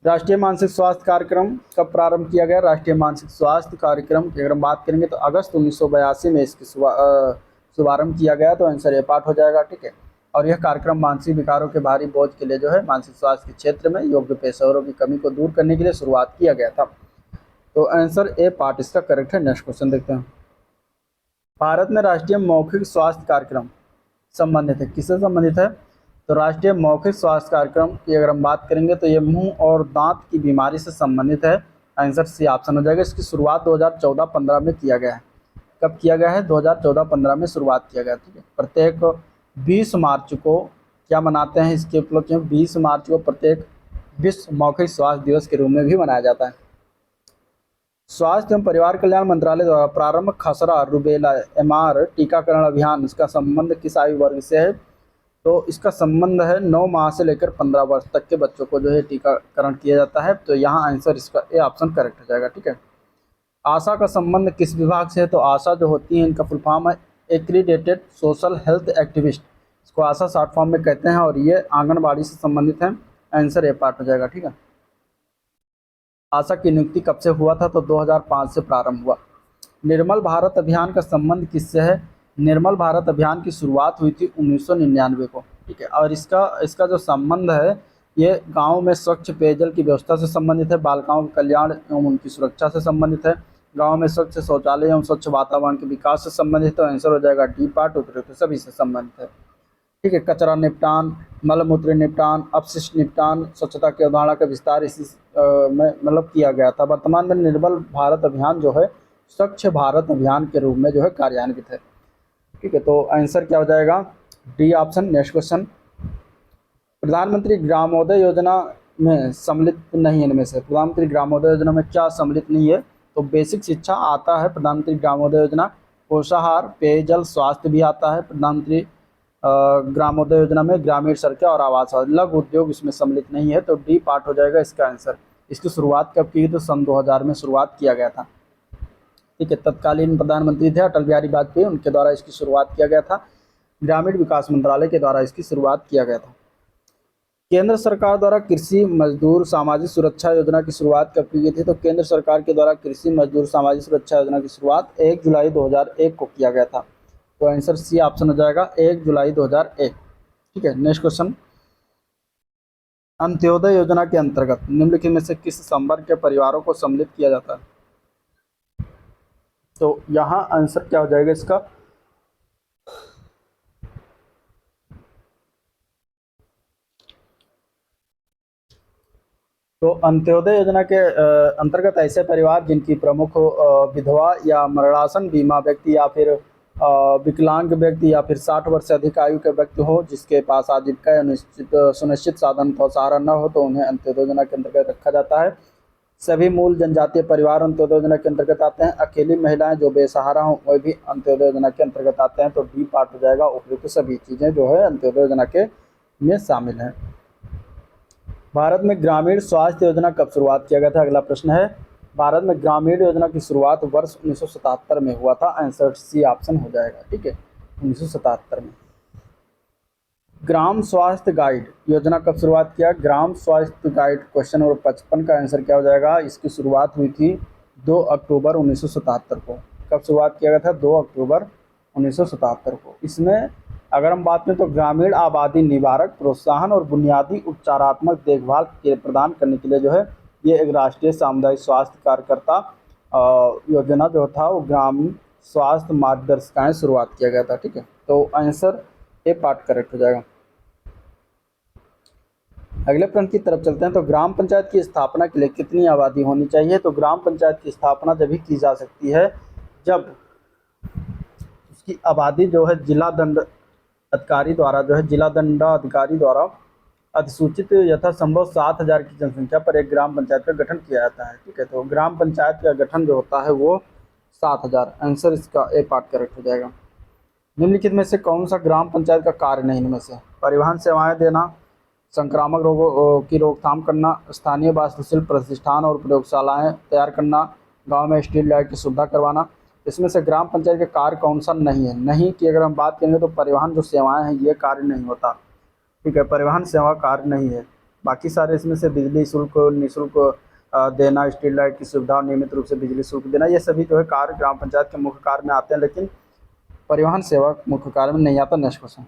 राष्ट्रीय मानसिक स्वास्थ्य कार्यक्रम कब प्रारंभ किया गया। राष्ट्रीय मानसिक स्वास्थ्य कार्यक्रम की अगर हम बात करेंगे तो अगस्त 1982 में इसकी शुभारंभ किया गया। तो आंसर ए पार्ट हो जाएगा। ठीक है, और यह कार्यक्रम मानसिक विकारों के भारी बोझ के लिए जो है मानसिक स्वास्थ्य के क्षेत्र में योग्य पेशेवरों की कमी को दूर करने के लिए शुरुआत किया गया था। तो आंसर ए पार्ट इसका करेक्ट है। नेक्स्ट क्वेश्चन देखते हैं। भारत में राष्ट्रीय मौखिक स्वास्थ्य कार्यक्रम संबंधित है, किससे संबंधित है, तो राष्ट्रीय मौखिक स्वास्थ्य कार्यक्रम की अगर हम बात करेंगे तो ये मुंह और दांत की बीमारी से संबंधित है। आंसर सी ऑप्शन हो जाएगा। इसकी शुरुआत 2014-15 में किया गया है। कब किया गया है, 2014-15 में शुरुआत किया गया। ठीक है, प्रत्येक 20 मार्च को क्या मनाते हैं, इसके उपलक्ष्य में 20 मार्च को प्रत्येक विश्व मौखिक स्वास्थ्य दिवस के रूप में भी मनाया जाता है। स्वास्थ्य एवं परिवार कल्याण मंत्रालय द्वारा प्रारंभ खसरा, रुबेला, एमआर टीकाकरण अभियान, इसका संबंध किस आयु वर्ग से है, तो इसका संबंध है 9 माह से लेकर 15 वर्ष तक के बच्चों को जो है टीकाकरण किया जाता है। तो यहाँ आंसर इसका ए ऑप्शन करेक्ट हो जाएगा। ठीक है, आशा का संबंध किस विभाग से है, तो आशा जो होती है इनका फुल फॉर्म है एक्रीडेटेड सोशल हेल्थ एक्टिविस्ट, इसको आशा शॉर्ट फॉर्म में कहते हैं, और ये आंगनबाड़ी से संबंधित है। आंसर ए पार्ट हो जाएगा। ठीक है, आशा की नियुक्ति कब से हुआ था, तो 2005 से प्रारंभ हुआ। निर्मल भारत अभियान का संबंध किससे है, निर्मल भारत अभियान की शुरुआत हुई थी 1999 को। ठीक है, और इसका जो संबंध है ये गाँव में स्वच्छ पेयजल की व्यवस्था से संबंधित है, बालिकाओं के कल्याण एवं उनकी सुरक्षा से संबंधित है, गाँव में स्वच्छ शौचालय एवं स्वच्छ वातावरण के विकास से संबंधित है। आंसर हो जाएगा डी पार्ट, उपयुक्त सभी से संबंधित है। ठीक है, कचरा निपटान, मलमूत्र निपटान, अपशिष्ट निपटान, स्वच्छता की अवधारणा का विस्तार इसी में मतलब किया गया था। वर्तमान में निर्मल भारत अभियान जो है स्वच्छ भारत अभियान के रूप में जो है कार्यान्वित है। ठीक है, तो आंसर क्या हो जाएगा, डी ऑप्शन। Next question. प्रधानमंत्री ग्रामोदय योजना में सम्मिलित नहीं है, इनमें से प्रधानमंत्री ग्रामोदय योजना में क्या सम्मिलित नहीं है, तो बेसिक शिक्षा आता है प्रधानमंत्री ग्रामोदय योजना, पोषाहार, पेयजल, स्वास्थ्य भी आता है प्रधानमंत्री ग्रामोदय योजना में, ग्रामीण सड़कें और आवास, लघु उद्योग इसमें सम्मिलित नहीं है। तो डी पार्ट हो जाएगा इसका आंसर। इसकी शुरुआत कब की, तो सन 2000 में शुरुआत किया गया था। ठीक है, तत्कालीन प्रधानमंत्री थे अटल बिहारी वाजपेयी, उनके द्वारा इसकी शुरुआत किया गया था। ग्रामीण विकास मंत्रालय के द्वारा इसकी शुरुआत किया गया था। केंद्र सरकार द्वारा कृषि मजदूर सामाजिक सुरक्षा योजना की शुरुआत कब की गई थी, तो केंद्र सरकार के द्वारा कृषि मजदूर सामाजिक सुरक्षा योजना की शुरुआत 1 जुलाई 2001 को किया गया था। तो आंसर सी ऑप्शन हो जाएगा 1 जुलाई 2001। ठीक है, नेक्स्ट क्वेश्चन। अंत्योदय योजना के अंतर्गत निम्नलिखित में से किस संवर्ग के परिवारों को सम्मिलित किया जाता है, तो यहाँ आंसर क्या हो जाएगा इसका, तो अंत्योदय योजना के अंतर्गत ऐसे परिवार जिनकी प्रमुख विधवा या मरणासन बीमा व्यक्ति या फिर विकलांग व्यक्ति या फिर 60 वर्ष से अधिक आयु के व्यक्ति हो जिसके पास आजीविका या निश्चित सुनिश्चित साधन तो सहारा न हो तो उन्हें अंत्योदय योजना के अंतर्गत रखा जाता है। सभी मूल जनजातीय परिवार अंत्योदय योजना के अंतर्गत आते हैं। अकेली महिलाएं जो बेसहारा हों वह भी अंत्योदय योजना के अंतर्गत आते हैं। तो डी पार्ट हो जाएगा, उपयुक्त सभी चीज़ें जो है अंत्योदय योजना के में शामिल हैं। भारत में ग्रामीण स्वास्थ्य योजना कब शुरुआत किया गया था? अगला प्रश्न है, भारत में ग्रामीण योजना की शुरुआत वर्ष 1977 में हुआ था। आंसर सी ऑप्शन हो जाएगा। ठीक है, 1977 में। ग्राम स्वास्थ्य गाइड योजना कब शुरुआत किया? ग्राम स्वास्थ्य गाइड क्वेश्चन नंबर 55 का आंसर क्या हो जाएगा? इसकी शुरुआत हुई थी 2 अक्टूबर 1977 को। कब शुरुआत किया गया था? 2 अक्टूबर 1977 को। इसमें अगर हम बात करें तो ग्रामीण आबादी निवारक प्रोत्साहन और बुनियादी उपचारात्मक देखभाल के प्रदान करने के लिए जो है ये एक राष्ट्रीय सामुदायिक स्वास्थ्य कार्यकर्ता योजना जो था वो ग्रामीण स्वास्थ्य मार्गदर्शिकाएं शुरुआत किया गया था। ठीक है, तो आंसर ए पार्ट करेक्ट हो जाएगा। अगले प्रश्न की तरफ चलते हैं। तो ग्राम पंचायत की स्थापना के लिए कितनी आबादी होनी चाहिए? तो ग्राम पंचायत की स्थापना जब भी की जा सकती है जब उसकी आबादी जो है जिला दंडाधिकारी द्वारा अधिसूचित यथासंभव 7,000 की जनसंख्या पर एक ग्राम पंचायत का गठन किया जाता है। ठीक है, तो ग्राम पंचायत का गठन जो होता है वो 7,000। आंसर इसका ए पार्ट करेक्ट हो जाएगा। निम्नलिखित में से कौन सा ग्राम पंचायत का कार्य नहीं? इनमें से परिवहन सेवाएं देना, संक्रामक रोगों की रोकथाम करना, स्थानीय वास्तुशिल्प प्रतिष्ठान और प्रयोगशालाएं तैयार करना, गांव में स्ट्रीट लाइट की सुविधा करवाना। इसमें से ग्राम पंचायत का कार्य कौन सा नहीं है? नहीं की अगर हम बात करेंगे तो परिवहन जो सेवाएं हैं ये कार्य नहीं होता। ठीक है, परिवहन सेवा कार्य नहीं है। बाकी सारे इसमें से बिजली शुल्क निःशुल्क देना, स्ट्रीट लाइट की सुविधा, नियमित रूप से बिजली शुल्क देना, ये सभी जो है कार्य ग्राम पंचायत के मुख्य कार्य में आते हैं, लेकिन परिवहन सेवा मुख्य कार्य में नहीं आता। नेक्स्ट क्वेश्चन,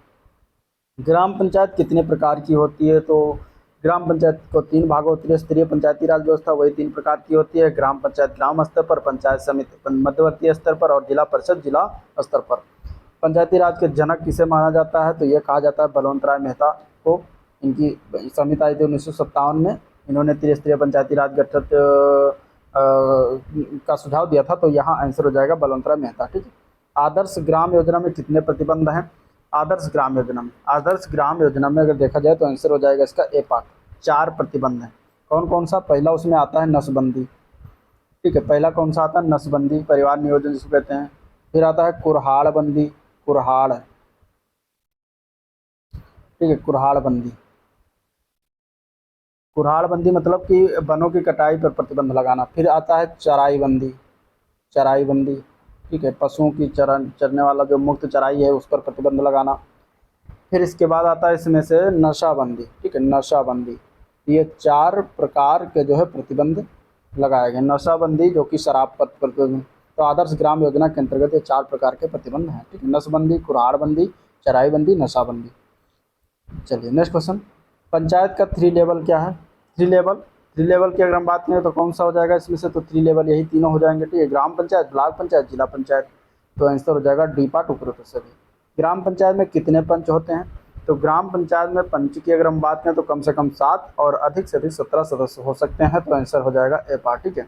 ग्राम पंचायत कितने प्रकार की होती है? तो ग्राम पंचायत को 3 भागों त्रिस्तरीय पंचायती राज व्यवस्था वही 3 प्रकार की होती है। ग्राम पंचायत ग्राम स्तर पर, पंचायत समिति मध्यवर्ती स्तर पर और जिला परिषद जिला स्तर पर। पंचायती राज के जनक किसे माना जाता है? तो ये कहा जाता है बलवंत राय मेहता को। इनकी समिति आई थी 1957 में। इन्होंने त्रिस्तरीय पंचायती राज गठन का सुझाव दिया था। तो यहाँ आंसर हो जाएगा बलवंत राय मेहता। ठीक है, आदर्श ग्राम योजना में कितने प्रतिबंध हैं? आदर्श ग्राम योजना में अगर देखा जाए तो आंसर हो जाएगा इसका ए पार्ट। 4 प्रतिबंध हैं। कौन कौन सा? पहला उसमें आता है नसबंदी। ठीक है, पहला कौन सा आता है? नसबंदी, परिवार नियोजन जिसको कहते हैं। फिर आता है कुरहाड़ बंदी, कुरहाड़। ठीक है, कुरहाड़ बंदी मतलब कि वनों की कटाई पर प्रतिबंध लगाना। फिर आता है चराई बंदी। ठीक है, पशुओं की चरने वाला जो मुक्त चराई है उस पर प्रतिबंध लगाना। फिर इसके बाद आता है इसमें से नशाबंदी। ठीक है, नशाबंदी। ये 4 प्रकार के जो है प्रतिबंध लगाए गए। नशाबंदी जो कि शराब पर प्रतिबंध। तो आदर्श ग्राम योजना के अंतर्गत ये 4 प्रकार के प्रतिबंध हैं। ठीक है, नसबंदी, कुरहाड़ बंदी, चराई बंदी, नशाबंदी। चलिए नेक्स्ट क्वेश्चन, पंचायत का 3 लेवल क्या है? 3 लेवल की अगर हम बात करें तो कौन सा हो जाएगा इसमें से? तो 3 लेवल यही तीनों हो जाएंगे। ठीक है, ग्राम पंचायत, ब्लॉक पंचायत, जिला पंचायत। तो आंसर हो जाएगा डी पार्ट, उपरोक्त सभी। ग्राम पंचायत में कितने पंच होते हैं? तो ग्राम पंचायत में पंच की अगर हम बात करें तो कम से कम 7 और अधिक से अधिक 17 सदस्य हो सकते हैं। तो आंसर हो जाएगा ए पार्ट। ठीक है,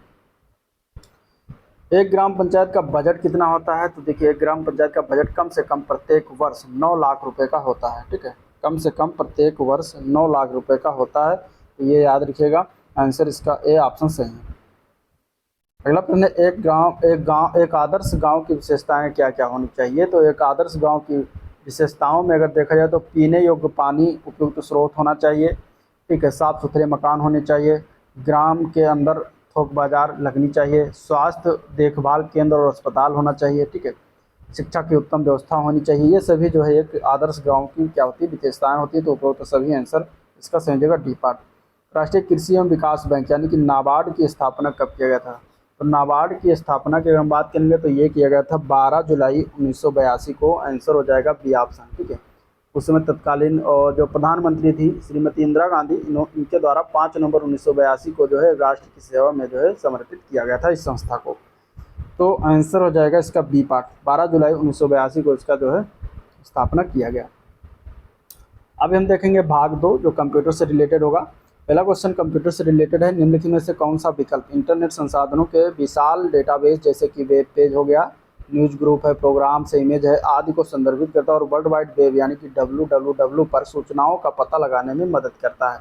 एक ग्राम पंचायत का बजट कितना होता है? तो देखिए, एक ग्राम पंचायत का बजट कम से कम प्रत्येक वर्ष 9 लाख रुपए का होता है। ठीक है, कम से कम प्रत्येक वर्ष 9 लाख रुपए का होता है। तो ये याद रखिएगा, आंसर इसका ए ऑप्शन सही है। अगला प्रश्न है, एक आदर्श गांव की विशेषताएं क्या क्या होनी चाहिए? तो एक आदर्श गांव की विशेषताओं में अगर देखा जाए तो पीने योग्य पानी, उपयुक्त स्रोत होना चाहिए। ठीक है, साफ सुथरे मकान होने चाहिए। ग्राम के अंदर थोक बाजार लगनी चाहिए। स्वास्थ्य देखभाल केंद्र और अस्पताल होना चाहिए। ठीक है, शिक्षा की उत्तम व्यवस्था होनी चाहिए। ये सभी जो है एक आदर्श गांव की क्या होती है? विशेषताएं होती है। तो उपरोक्त सभी आंसर इसका सही जगह डी पार्ट। राष्ट्रीय कृषि एवं विकास बैंक यानी कि नाबार्ड की स्थापना कब किया गया था? तो नाबार्ड की स्थापना की अगर हम बात करेंगे तो ये किया गया था 12 जुलाई 1982 को। आंसर हो जाएगा बी ऑप्शन। ठीक है, उस समय तत्कालीन और जो प्रधानमंत्री थी श्रीमती इंदिरा गांधी, इनके द्वारा 5 नवंबर 1982 को जो है राष्ट्र की सेवा में जो है समर्पित किया गया था इस संस्था को। तो आंसर हो जाएगा इसका बी पार्ट। 12 जुलाई 1982 को इसका जो है स्थापना किया गया। अभी हम देखेंगे भाग 2 जो कंप्यूटर से रिलेटेड होगा। पहला क्वेश्चन कंप्यूटर से रिलेटेड है। निम्नलिखित में से कौन सा विकल्प इंटरनेट संसाधनों के विशाल डेटाबेस जैसे कि वेब पेज हो गया, न्यूज ग्रुप है, प्रोग्राम से इमेज है आदि को संदर्भित करता है और वर्ल्ड वाइड वेब यानी कि www पर सूचनाओं का पता लगाने में मदद करता है?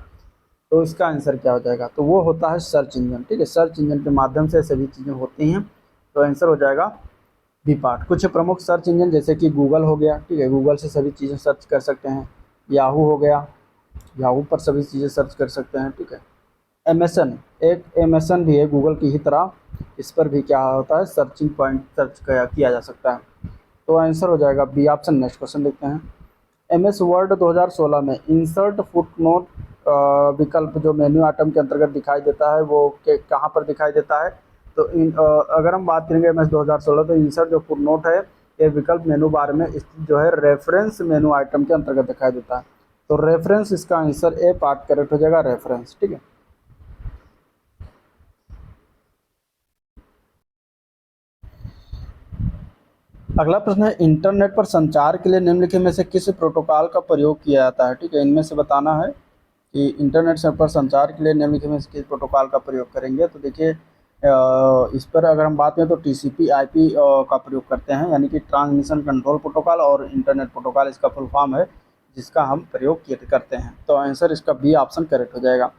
तो इसका आंसर क्या हो जाएगा? तो वो होता है सर्च इंजन। ठीक है, सर्च इंजन के माध्यम से सभी चीज़ें होती हैं। तो आंसर हो जाएगा बी पार्ट। कुछ प्रमुख सर्च इंजन जैसे कि गूगल हो गया, ठीक है, गूगल से सभी चीज़ें सर्च कर सकते हैं। याहू हो गया, याहू पर सभी चीज़ें सर्च कर सकते हैं। ठीक है, एमेसन, एक एमेसन भी है गूगल की ही तरह, इस पर भी क्या होता है, सर्चिंग पॉइंट सर्च किया जा सकता है। तो आंसर हो जाएगा बी ऑप्शन। नेक्स्ट क्वेश्चन देखते हैं। एमएस वर्ड 2016 में इंसर्ट फुटनोट विकल्प जो मेन्यू आइटम के अंतर्गत दिखाई देता है वो कहाँ पर दिखाई देता है? तो अगर हम बात करेंगे एमएस 2016 तो इंसर्ट जो फुटनोट है ये विकल्प मेनू बार में स्थित जो है रेफरेंस मेनू आइटम के अंतर्गत दिखाई देता है। तो रेफरेंस इसका आंसर ए पार्ट करेक्ट हो जाएगा, रेफरेंस। ठीक है, अगला प्रश्न है इंटरनेट पर संचार के लिए निम्नलिखित में से किस प्रोटोकॉल का प्रयोग किया जाता है? ठीक है, इनमें से बताना है कि इंटरनेट से पर संचार के लिए निम्नलिखित में से किस प्रोटोकॉल का प्रयोग करेंगे। तो देखिए इस पर अगर हम बात करें तो टीसीपी आईपी का प्रयोग करते हैं, यानी कि ट्रांसमिशन कंट्रोल प्रोटोकॉल और इंटरनेट प्रोटोकॉल इसका फुल फॉर्म है जिसका हम प्रयोग करते हैं। तो आंसर इसका बी ऑप्शन करेक्ट हो जाएगा।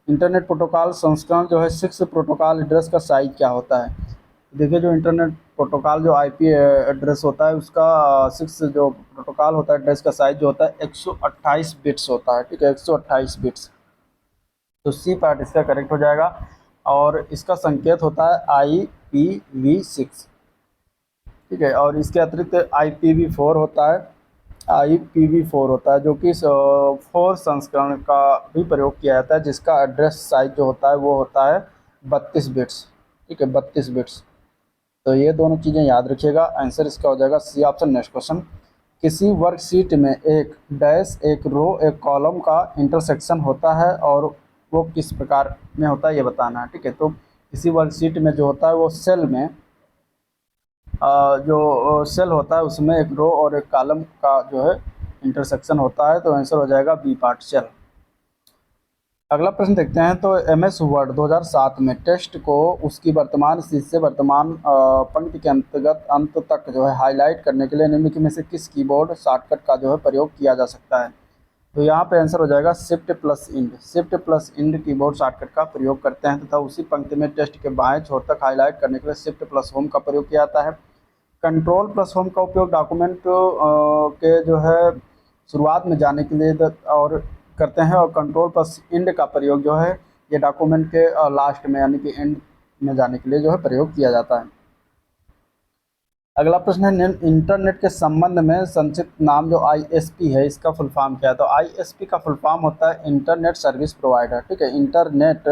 इंटरनेट प्रोटोकॉल संस्करण जो है 6 प्रोटोकॉल एड्रेस का साइज क्या होता है? देखिए जो इंटरनेट प्रोटोकॉल जो आईपी एड्रेस होता है उसका 6 जो प्रोटोकॉल होता है एड्रेस का साइज जो होता है 128 बिट्स होता है। ठीक है, 128 बिट्स। तो सी पार्ट इसका करेक्ट हो जाएगा और इसका संकेत होता है IPv6। ठीक है, और इसके अतिरिक्त IPv4 होता है, IPv4 होता है जो कि 4 संस्करण का भी प्रयोग किया जाता है जिसका एड्रेस साइज जो होता है वो होता है 32 बिट्स। ठीक है, 32 बिट्स। तो ये दोनों चीज़ें याद रखिएगा। आंसर इसका हो जाएगा सी ऑप्शन। नेक्स्ट क्वेश्चन, किसी वर्कशीट में एक डैश एक रो एक कॉलम का इंटरसेक्शन होता है और वो किस प्रकार में होता है ये बताना है। ठीक है, तो किसी वर्कशीट में जो होता है वो सेल में जो सेल होता है उसमें एक रो और एक कॉलम का जो है इंटरसेक्शन होता है। तो आंसर हो जाएगा बी पार्ट, सेल। अगला प्रश्न देखते हैं। तो एमएस वर्ड 2007 में टेक्स्ट को उसकी वर्तमान स्थिति से वर्तमान पंक्ति के अंतर्गत अंत तक जो है हाईलाइट करने के लिए निम्नलिखित में से किस कीबोर्ड शॉर्टकट का जो है प्रयोग किया जा सकता है? तो यहाँ पे आंसर हो जाएगा shift plus end. Shift plus end keyboard shortcut का प्रयोग करते हैं तथा उसी पंक्ति में टेक्स्ट के बाएं छोर तक हाईलाइट करने के लिए शिफ्ट प्लस होम का प्रयोग किया जाता है। कंट्रोल प्लस होम का उपयोग डॉक्यूमेंट के जो है शुरुआत में जाने के लिए और करते हैं और कंट्रोल प्लस इंड का प्रयोग जो है ये डॉक्यूमेंट के लास्ट में यानी कि एंड में जाने के लिए जो है प्रयोग किया जाता है। अगला प्रश्न है इंटरनेट के संबंध में संक्षिप्त नाम जो ISP है इसका फुल फॉर्म क्या है? तो ISP का फुल फॉर्म होता है इंटरनेट सर्विस प्रोवाइडर। ठीक है, इंटरनेट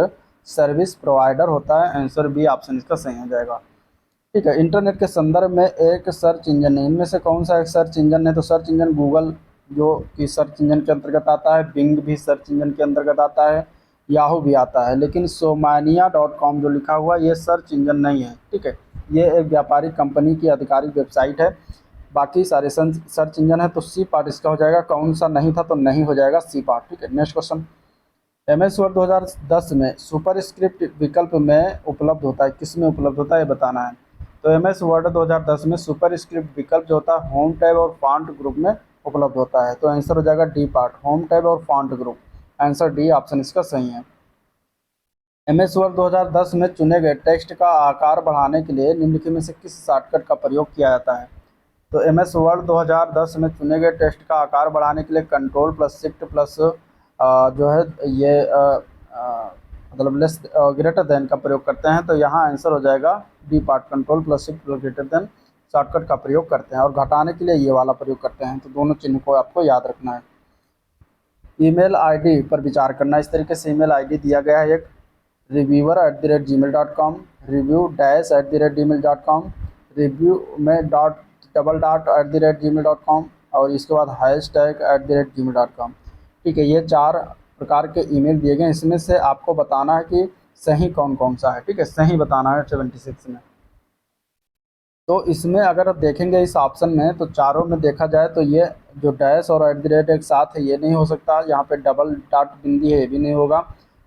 सर्विस प्रोवाइडर होता है। आंसर बी ऑप्शन इसका सही हो जाएगा। ठीक है, इंटरनेट के संदर्भ में एक सर्च इंजन है, इनमें से कौन सा एक सर्च इंजन है? तो सर्च इंजन गूगल जो कि सर्च इंजन के अंतर्गत आता है, बिंग भी सर्च इंजन के अंतर्गत आता है, याहू भी आता है, लेकिन सोमानिया.com जो लिखा हुआ ये सर्च इंजन नहीं है। ठीक है, ये एक व्यापारिक कंपनी की आधिकारिक वेबसाइट है, बाकी सारे सर्च इंजन है। तो सी पार्ट इसका हो जाएगा। कौन सा नहीं था? तो नहीं हो जाएगा सी पार्ट। ठीक है, नेक्स्ट क्वेश्चन, एमएस वर्ड 2010 में सुपरस्क्रिप्ट विकल्प में उपलब्ध होता है, किस में उपलब्ध होता है ये बताना है। तो एमएस वर्ड 2010 में सुपरस्क्रिप्ट विकल्प जो होता है होम टैब और फॉन्ट ग्रुप में उपलब्ध होता है। तो आंसर हो जाएगा डी पार्ट, होम टैब और font group. Answer D option इसका सही है। एमएस वर्ड 2010 में चुने गए टेक्स्ट का आकार बढ़ाने के लिए निम्नलिखित में से किस शॉर्टकट का प्रयोग किया जाता है? तो एमएस वर्ड 2010 में चुने गए टेक्स्ट का आकार बढ़ाने के लिए कंट्रोल प्लस शिफ्ट प्लस जो है ये मतलब लेस ग्रेटर देन का प्रयोग करते हैं। तो यहाँ आंसर हो जाएगा D part, control plus shift plus greater than shortcut का प्रयोग करते हैं और घटाने के लिए ये वाला प्रयोग करते हैं। तो दोनों चिन्ह को आपको याद रखना है। ईमेल आईडी पर विचार करना, इस तरीके से ईमेल आईडी दिया गया है एक reviewer@gmail.com, review-@gmail.com, रिव्यू में $@gmail.com और इसके बाद #@gmail.com। ठीक है, ये 4 प्रकार के ईमेल दिए गए हैं, इसमें से आपको बताना है कि सही कौन कौन सा है। ठीक है, सही बताना है 76 में। तो इसमें अगर आप देखेंगे इस ऑप्शन में तो चारों में देखा जाए तो ये जो डैश और @ एक साथ है ये नहीं हो सकता, यहाँ पे डबल डॉट बिंदी है ये भी नहीं होगा,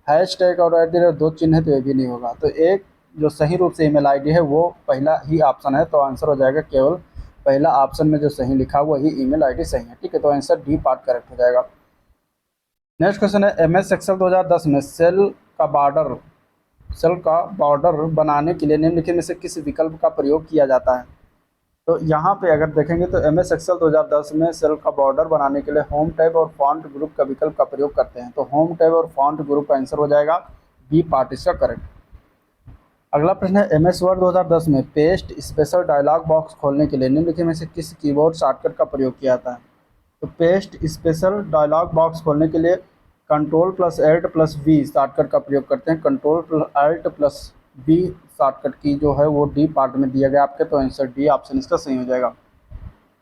हैश टैग और @ दो चिन्ह है तो ये भी नहीं होगा। तो एक जो सही रूप से ईमेल आईडी है वो पहला ही ऑप्शन है, तो आंसर हो जाएगा केवल पहला ऑप्शन में जो सही लिखा हुआ ही ईमेल आईडी सही है। ठीक है, तो आंसर डी पार्ट करेक्ट हो जाएगा। नेक्स्ट क्वेश्चन है MS एक्सेल 2010 में सेल का बॉर्डर बनाने के लिए निम्नलिखित में से किस विकल्प का प्रयोग किया जाता है। तो यहाँ पे अगर देखेंगे तो MS एक्सेल 2010 में सेल का बॉर्डर बनाने के लिए होम टैब और फॉन्ट ग्रुप का विकल्प का प्रयोग करते हैं। तो होम टैब और फॉन्ट ग्रुप का आंसर हो जाएगा बी पार्ट इसका करेक्ट। अगला प्रश्न है MS वर्ड 2010 में पेस्ट स्पेशल डायलॉग बॉक्स खोलने के लिए निम्नलिखित में से किस कीबोर्ड शॉर्टकट का प्रयोग किया जाता है। तो पेस्ट स्पेशल डायलॉग बॉक्स खोलने के लिए Ctrl+Alt+V शॉर्टकट का प्रयोग करते हैं। Ctrl+Alt+V शॉर्टकट की जो है वो डी पार्ट में दिया गया आपके, तो आंसर डी ऑप्शन इसका सही हो जाएगा।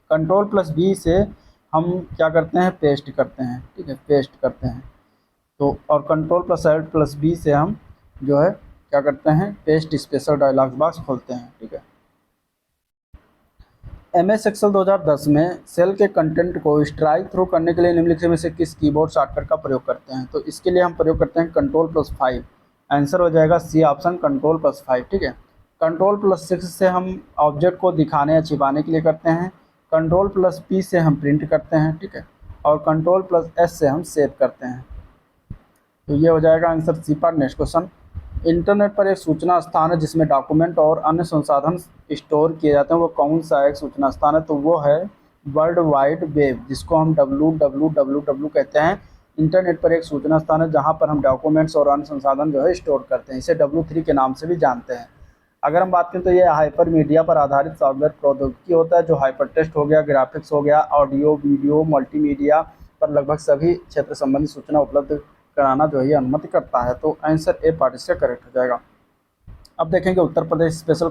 Ctrl+V से हम क्या करते हैं, पेस्ट करते हैं। ठीक है, पेस्ट करते हैं। तो और Ctrl+Alt+V से हम जो है क्या करते हैं, पेस्ट स्पेशल डायलॉग बॉक्स खोलते हैं। ठीक है, MS एक्सेल 2010 में सेल के कंटेंट को स्ट्राइक थ्रू करने के लिए निम्नलिखित में से किस कीबोर्ड शॉर्टकट का प्रयोग करते हैं। तो इसके लिए हम प्रयोग करते हैं Ctrl+5। आंसर हो जाएगा सी ऑप्शन Ctrl+5। ठीक है, Ctrl+6 से हम ऑब्जेक्ट को दिखाने या छिपाने के लिए करते हैं। Ctrl+P से हम प्रिंट करते हैं। ठीक है, और Ctrl+S से हम सेव करते हैं। तो ये हो जाएगा answer C part. Next question, internet पर एक सूचना स्थान है जिसमें डॉक्यूमेंट और अन्य संसाधन स्टोर किए जाते हैं, वो कौन सा एक सूचना स्थान है। तो वो है वर्ल्ड वाइड वेब, जिसको हम WWW कहते हैं। इंटरनेट पर एक सूचना स्थान है जहां पर हम डॉक्यूमेंट्स और अन्य संसाधन जो है स्टोर करते हैं। इसे W3 के नाम से भी जानते हैं। अगर हम बात करें तो ये हाइपर मीडिया पर आधारित सॉफ्टवेयर प्रौद्योगिकी होता है, जो हाइपर टेक्स्ट हो गया, ग्राफिक्स हो गया, ऑडियो वीडियो मल्टीमीडिया पर लगभग सभी क्षेत्र संबंधी सूचना उपलब्ध कराना जो है अनुमति करता है। तो आंसर ए पार्ट इसका करेक्ट हो जाएगा। अब देखेंगे उत्तर प्रदेश स्पेशल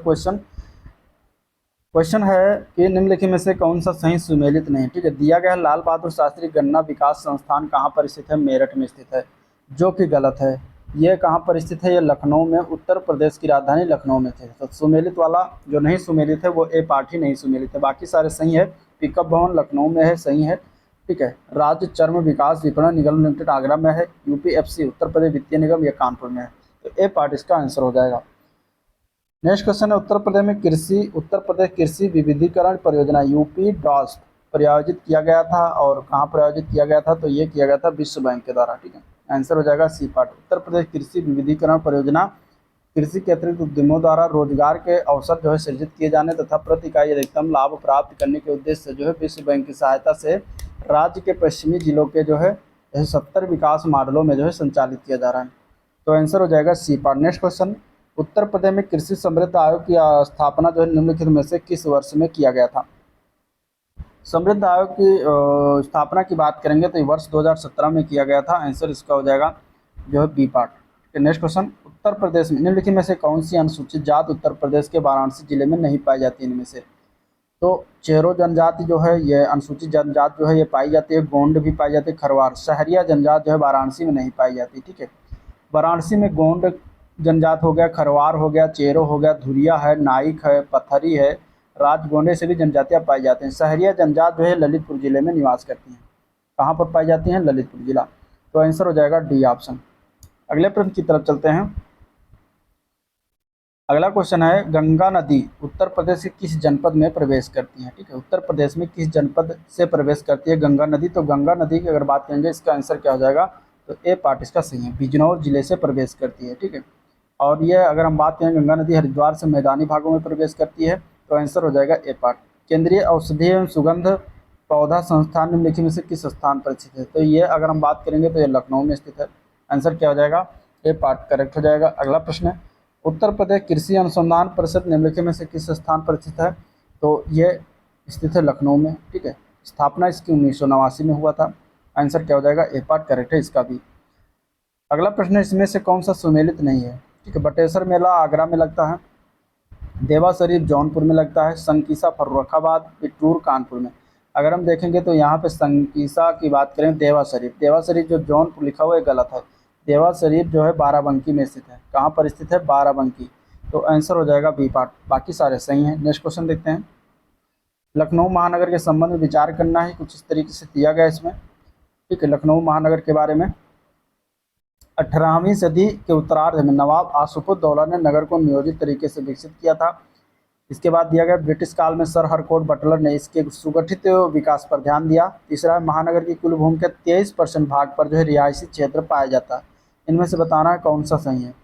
क्वेश्चन है कि निम्नलिखित में से कौन सा सही सुमेलित नहीं। ठीक है, दिया गया लाल बहादुर शास्त्री गन्ना विकास संस्थान कहाँ पर स्थित है, मेरठ में स्थित है, जो कि गलत है। ये कहाँ पर स्थित है, ये लखनऊ में, उत्तर प्रदेश की राजधानी लखनऊ में थे। तो सुमेलित वाला जो नहीं सुमेलित है वो ए पार्ट ही नहीं सुमेलित है, बाकी सारे सही है। पिकअप भवन लखनऊ में है, सही है। ठीक है, राज्य चर्म विकास विपणन निगम लिमिटेड आगरा में है। UPFC उत्तर प्रदेश वित्तीय निगम ये कानपुर में है। तो ए पार्ट इसका आंसर हो जाएगा। नेक्स्ट क्वेश्चन है उत्तर प्रदेश कृषि विविधीकरण परियोजना UP-DOST प्रायोजित किया गया था, और कहाँ प्रायोजित किया गया था, तो ये किया गया था विश्व बैंक के द्वारा। ठीक है, आंसर हो जाएगा सी पार्ट। उत्तर प्रदेश कृषि विविधीकरण परियोजना कृषि के अतिरिक्त उद्यमों द्वारा रोजगार के अवसर जो है सृजित किए जाने तथा प्रति इकाई अधिकतम लाभ प्राप्त करने के उद्देश्य से जो है विश्व बैंक की सहायता से राज्य के पश्चिमी जिलों के जो है 70 विकास मॉडलों में जो है संचालित किया जा रहा है। तो आंसर हो जाएगा सी part. Next question, Uttar Pradesh में कृषि समृद्धि आयोग की स्थापना जो है निम्नलिखित में से किस वर्ष में किया गया था। समृद्धि आयोग की स्थापना की बात करेंगे तो वर्ष 2017 में किया गया था। आंसर इसका हो जाएगा जो है B part. Next question, Uttar Pradesh में निम्नलिखित में से कौन सी अनुसूचित जात उत्तर प्रदेश के वाराणसी जिले में नहीं पाई जाती इनमें से। तो चेरो जनजाति जो है ये अनुसूचित जनजात जो है ये पाई जाती है, गोंड भी पाई जाती है, खरवार सहरिया जनजात जो है वाराणसी में नहीं पाई जाती। ठीक है, वाराणसी में गोंड जनजात हो गया, खरवार हो गया, चेरो हो गया, धुरिया है, नाइक है, पथरी है, राजगोंडे से भी जनजातियाँ पाई जाती हैं। सहरिया जनजात जो है ललितपुर जिले में निवास करती हैं। कहाँ पर पाई जाती हैं, ललितपुर जिला। तो आंसर हो जाएगा डी ऑप्शन। अगले प्रश्न की तरफ चलते हैं। अगला क्वेश्चन है, गंगा नदी उत्तर प्रदेश के किस जनपद में प्रवेश करती है। ठीक है, उत्तर प्रदेश में किस जनपद से प्रवेश करती है गंगा नदी। तो गंगा नदी की अगर बात करेंगे इसका आंसर क्या हो जाएगा, तो ए पार्ट इसका सही है, बिजनौर जिले से प्रवेश करती है। ठीक है, और ये अगर हम बात करें गंगा नदी हरिद्वार से मैदानी भागों में प्रवेश करती है, तो आंसर हो जाएगा ए पार्ट। केंद्रीय औषधि एवं सुगंध पौधा संस्थान निम्नलिखित में से किस स्थान पर स्थित है। तो ये अगर हम बात करेंगे तो ये लखनऊ में स्थित है। आंसर क्या हो जाएगा, ए पार्ट करेक्ट हो जाएगा। अगला प्रश्न है, उत्तर प्रदेश कृषि अनुसंधान परिषद निम्नलिखित में से किस स्थान पर स्थित है। तो ये स्थित है लखनऊ में। ठीक है, स्थापना इसकी 1989 में हुआ था। आंसर क्या हो जाएगा, ए पार्ट करेक्ट है इसका भी। अगला प्रश्न है, इसमें से कौन सा सुमेलित नहीं है। ठीक है, बटेश्वर मेला आगरा में लगता है, देवा शरीफ जौनपुर में लगता है, संकीसा फर्रुखाबाद, पिटूर कानपुर में। अगर हम देखेंगे तो यहाँ पे संकीसा की बात करें, देवा शरीफ जो जौनपुर लिखा हुआ है गलत है। देवा शरीफ जो है बाराबंकी में स्थित है। कहाँ पर स्थित है, बाराबंकी। तो आंसर हो जाएगा बी पार्ट, बाकी सारे सही हैं। नेक्स्ट क्वेश्चन देखते हैं। लखनऊ महानगर के संबंध में विचार करना है, कुछ इस तरीके से दिया गया इसमें। ठीक है, लखनऊ महानगर के बारे में 18वीं सदी के उत्तरार्ध में नवाब आसिफउद्दौला ने नगर को नियोजित तरीके से विकसित किया था। इसके बाद दिया गया ब्रिटिश काल में सर हरकोट बटलर ने इसके सुगठित विकास पर ध्यान दिया। तीसरा है महानगर की कुल भूमि के 23% भाग पर जो है रिहायशी क्षेत्र पाया जाता है। इनमें से बताना है कौन सा सही है।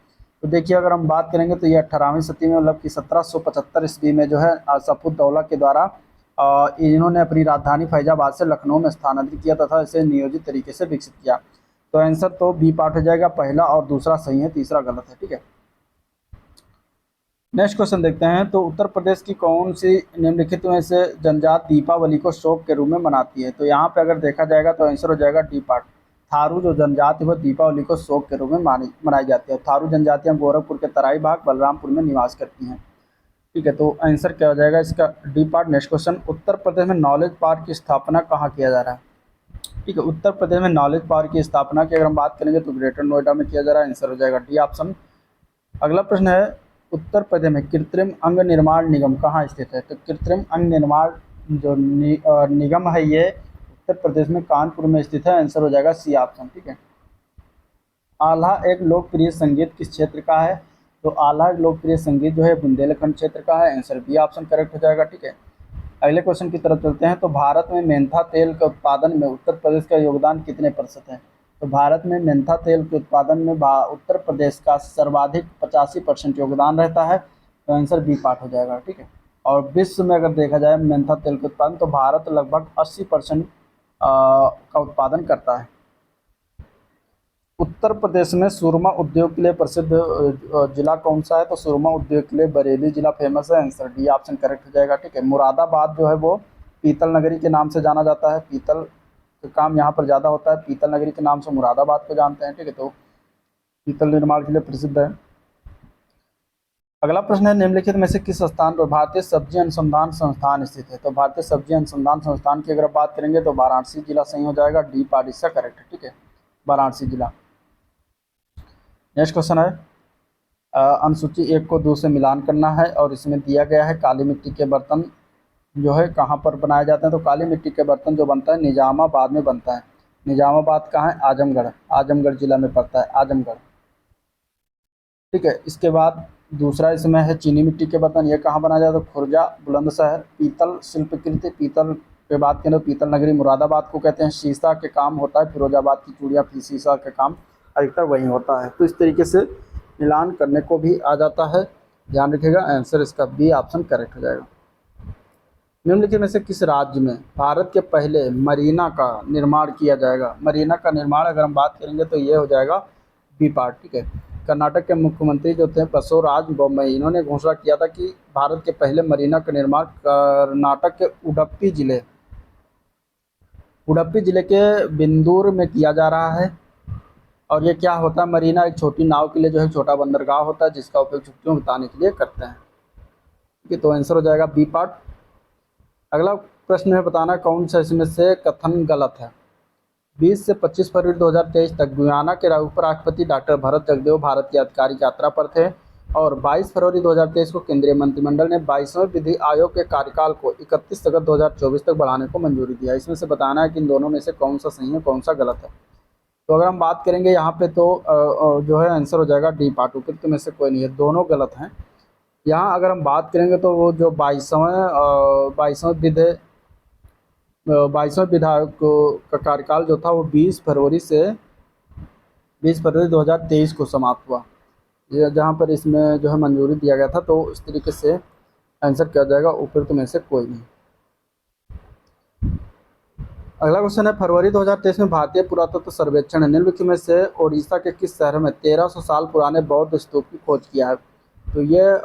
तो देखिए अगर हम बात करेंगे तो ये 18वीं सदी में मतलब कि 1775 ईस्वी में जो है आसिफउद्दौला के द्वारा इन्होंने अपनी राजधानी फैजाबाद से लखनऊ में स्थानांतरित किया तथा इसे नियोजित तरीके से विकसित किया। तो आंसर तो बी पार्ट हो जाएगा, पहला और दूसरा सही है, तीसरा गलत है। ठीक है, नेक्स्ट क्वेश्चन देखते हैं। तो उत्तर प्रदेश की कौन सी निम्नलिखित में से जनजाति दीपावली को शोक के रूप में मनाती है। तो यहाँ पे अगर देखा जाएगा तो आंसर हो जाएगा डी पार्ट। थारू जो जनजाति है वह दीपावली को शोक के रूप में मनाई जाती है। थारू जनजातियाँ गोरखपुर के तराई भाग बलरामपुर में निवास करती हैं। ठीक है, तो आंसर क्या हो जाएगा इसका, D part. Next question, Uttar Pradesh में नॉलेज पार्क की स्थापना कहाँ किया जा रहा है। ठीक है, उत्तर प्रदेश में नॉलेज पार्क की स्थापना की अगर हम बात करेंगे तो ग्रेटर नोएडा में किया जा रहा है। आंसर हो जाएगा डी ऑप्शन। अगला प्रश्न है, उत्तर प्रदेश में कृत्रिम अंग निर्माण निगम कहाँ स्थित है। तो कृत्रिम अंग निर्माण जो निगम है ये उत्तर प्रदेश में कानपुर में स्थित है। आंसर हो जाएगा सी ऑप्शन। ठीक है, आल्हा एक लोकप्रिय संगीत किस क्षेत्र का है। तो आल्हा एक लोकप्रिय संगीत जो है बुंदेलखंड क्षेत्र का है। आंसर बी ऑप्शन करेक्ट हो जाएगा। ठीक है, अगले क्वेश्चन की तरफ चलते हैं। तो भारत में मेंथा तेल के उत्पादन में उत्तर प्रदेश का योगदान कितने प्रतिशत है। तो भारत में मेंथा तेल के उत्पादन में उत्तर प्रदेश का सर्वाधिक 85% योगदान रहता है। तो आंसर बी पार्ट हो जाएगा। ठीक है, और विश्व में अगर देखा जाए मेंथा तेल के उत्पादन तो भारत लगभग 80% का उत्पादन करता है। उत्तर प्रदेश में सुरमा उद्योग के लिए प्रसिद्ध जिला कौन सा है। तो सुरमा उद्योग के लिए बरेली जिला फेमस है। आंसर डी ऑप्शन करेक्ट हो जाएगा। ठीक है, मुरादाबाद जो है वो पीतल नगरी के नाम से जाना जाता है। पीतल का काम यहाँ पर ज़्यादा होता है, पीतल नगरी के नाम से मुरादाबाद को जानते हैं। ठीक है, तो पीतल निर्माण के लिए प्रसिद्ध है। अगला प्रश्न है, निम्नलिखित में से किस स्थान पर भारतीय सब्जी अनुसंधान संस्थान स्थित है। तो भारतीय सब्जी अनुसंधान संस्थान की अगर बात करेंगे तो वाराणसी जिला सही हो जाएगा। डी पार्ट इसका करेक्ट है। ठीक है, वाराणसी जिला। नेक्स्ट क्वेश्चन है, अनुसूची 1 को 2 से मिलान करना है और इसमें दिया गया है काली मिट्टी के बर्तन जो है कहाँ पर बनाए जाते हैं। तो काली मिट्टी के बर्तन जो बनता है निजामाबाद में बनता है। निजामाबाद कहाँ है, आजमगढ़, आजमगढ़ जिला में पड़ता है, आजमगढ़। ठीक है, इसके बाद दूसरा इसमें है चीनी मिट्टी के बर्तन, ये कहाँ बनाया जाता है। तो खुर्जा, बुलंदशहर। पीतल शिल्पकृति, पीतल के बात करें तो पीतल नगरी मुरादाबाद को कहते हैं। शीशा के काम होता है, फिरोजाबाद की चूड़ियाँ शीशा के काम अधिकतर वही होता है। तो इस तरीके से मिलान करने को भी आ जाता है, ध्यान रखिएगा। आंसर इसका बी ऑप्शन करेक्ट हो जाएगा। निम्नलिखित में से किस राज्य में भारत के पहले मरीना का निर्माण किया जाएगा। मरीना का निर्माण अगर हम बात करेंगे तो ये हो जाएगा बी पार्ट। ठीक है, कर्नाटक के मुख्यमंत्री जो थे बसवराज बोम्मई, इन्होंने घोषणा किया था कि भारत के पहले मरीना का निर्माण कर्नाटक के उडुपी जिले के बिंदूर में किया जा रहा है। और ये क्या होता है, मरीना एक छोटी नाव के लिए जो है छोटा बंदरगाह होता है जिसका उपयोग छुट्टियों बिताने के लिए करते हैं। ठीक है, तो आंसर हो जाएगा बी पार्ट। अगला प्रश्न है, बताना कौन सा इसमें से कथन गलत है। 20 से 25 फरवरी 2023 तक गुयाना के उपराष्ट्रपति डॉक्टर भरत जगदेव भारत की आधिकारिक यात्रा पर थे और 22 फरवरी 2023 को केंद्रीय मंत्रिमंडल ने 22वें विधि आयोग के कार्यकाल को 31 अगस्त 2024 तक बढ़ाने को मंजूरी दिया। इसमें से बताना है कि इन दोनों में से कौन सा सही है कौन सा गलत है। तो अगर हम बात करेंगे यहाँ पे तो जो है आंसर हो जाएगा डी पार्ट। उपयुक्त में से कोई नहीं है, दोनों गलत हैं। यहाँ अगर हम बात करेंगे तो वो जो 22वें विधायक का कार्यकाल जो था वो 20 फरवरी 2023 को समाप्त हुआ, जहाँ पर इसमें जो है मंजूरी दिया गया था। तो इस तरीके से आंसर किया जाएगा, उपयुक्त में से कोई नहीं। अगला क्वेश्चन है, फरवरी 2023 में भारतीय पुरातत्व सर्वेक्षण ने निम्नलिखित में से ओडिशा के किस शहर में 1300 साल पुराने बौद्ध स्तूप की खोज किया है। तो ये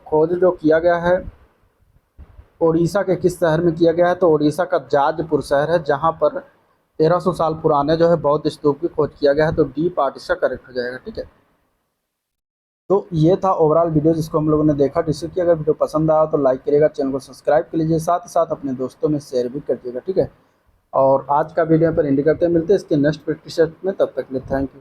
खोज जो किया गया है ओडिशा के किस शहर में किया गया है। तो ओडिशा का जाजपुर शहर है जहाँ पर 1300 साल पुराने जो है बौद्ध स्तूप की खोज किया गया है। तो डी पार्ट इसका करेक्ट हो जाएगा। ठीक है, तो ये था ओवरऑल वीडियो जिसको हम लोगों ने देखा डिस्कस किया। अगर वीडियो पसंद आया तो लाइक करिएगा, चैनल को सब्सक्राइब कर लीजिए, साथ ही साथ अपने दोस्तों में शेयर भी कर दीजिएगा। ठीक है, और आज का वीडियो पर एंड करते हैं, मिलते हैं इसके नेक्स्ट प्रैक्टिस सेट में, तब तक के लिए थैंक यू।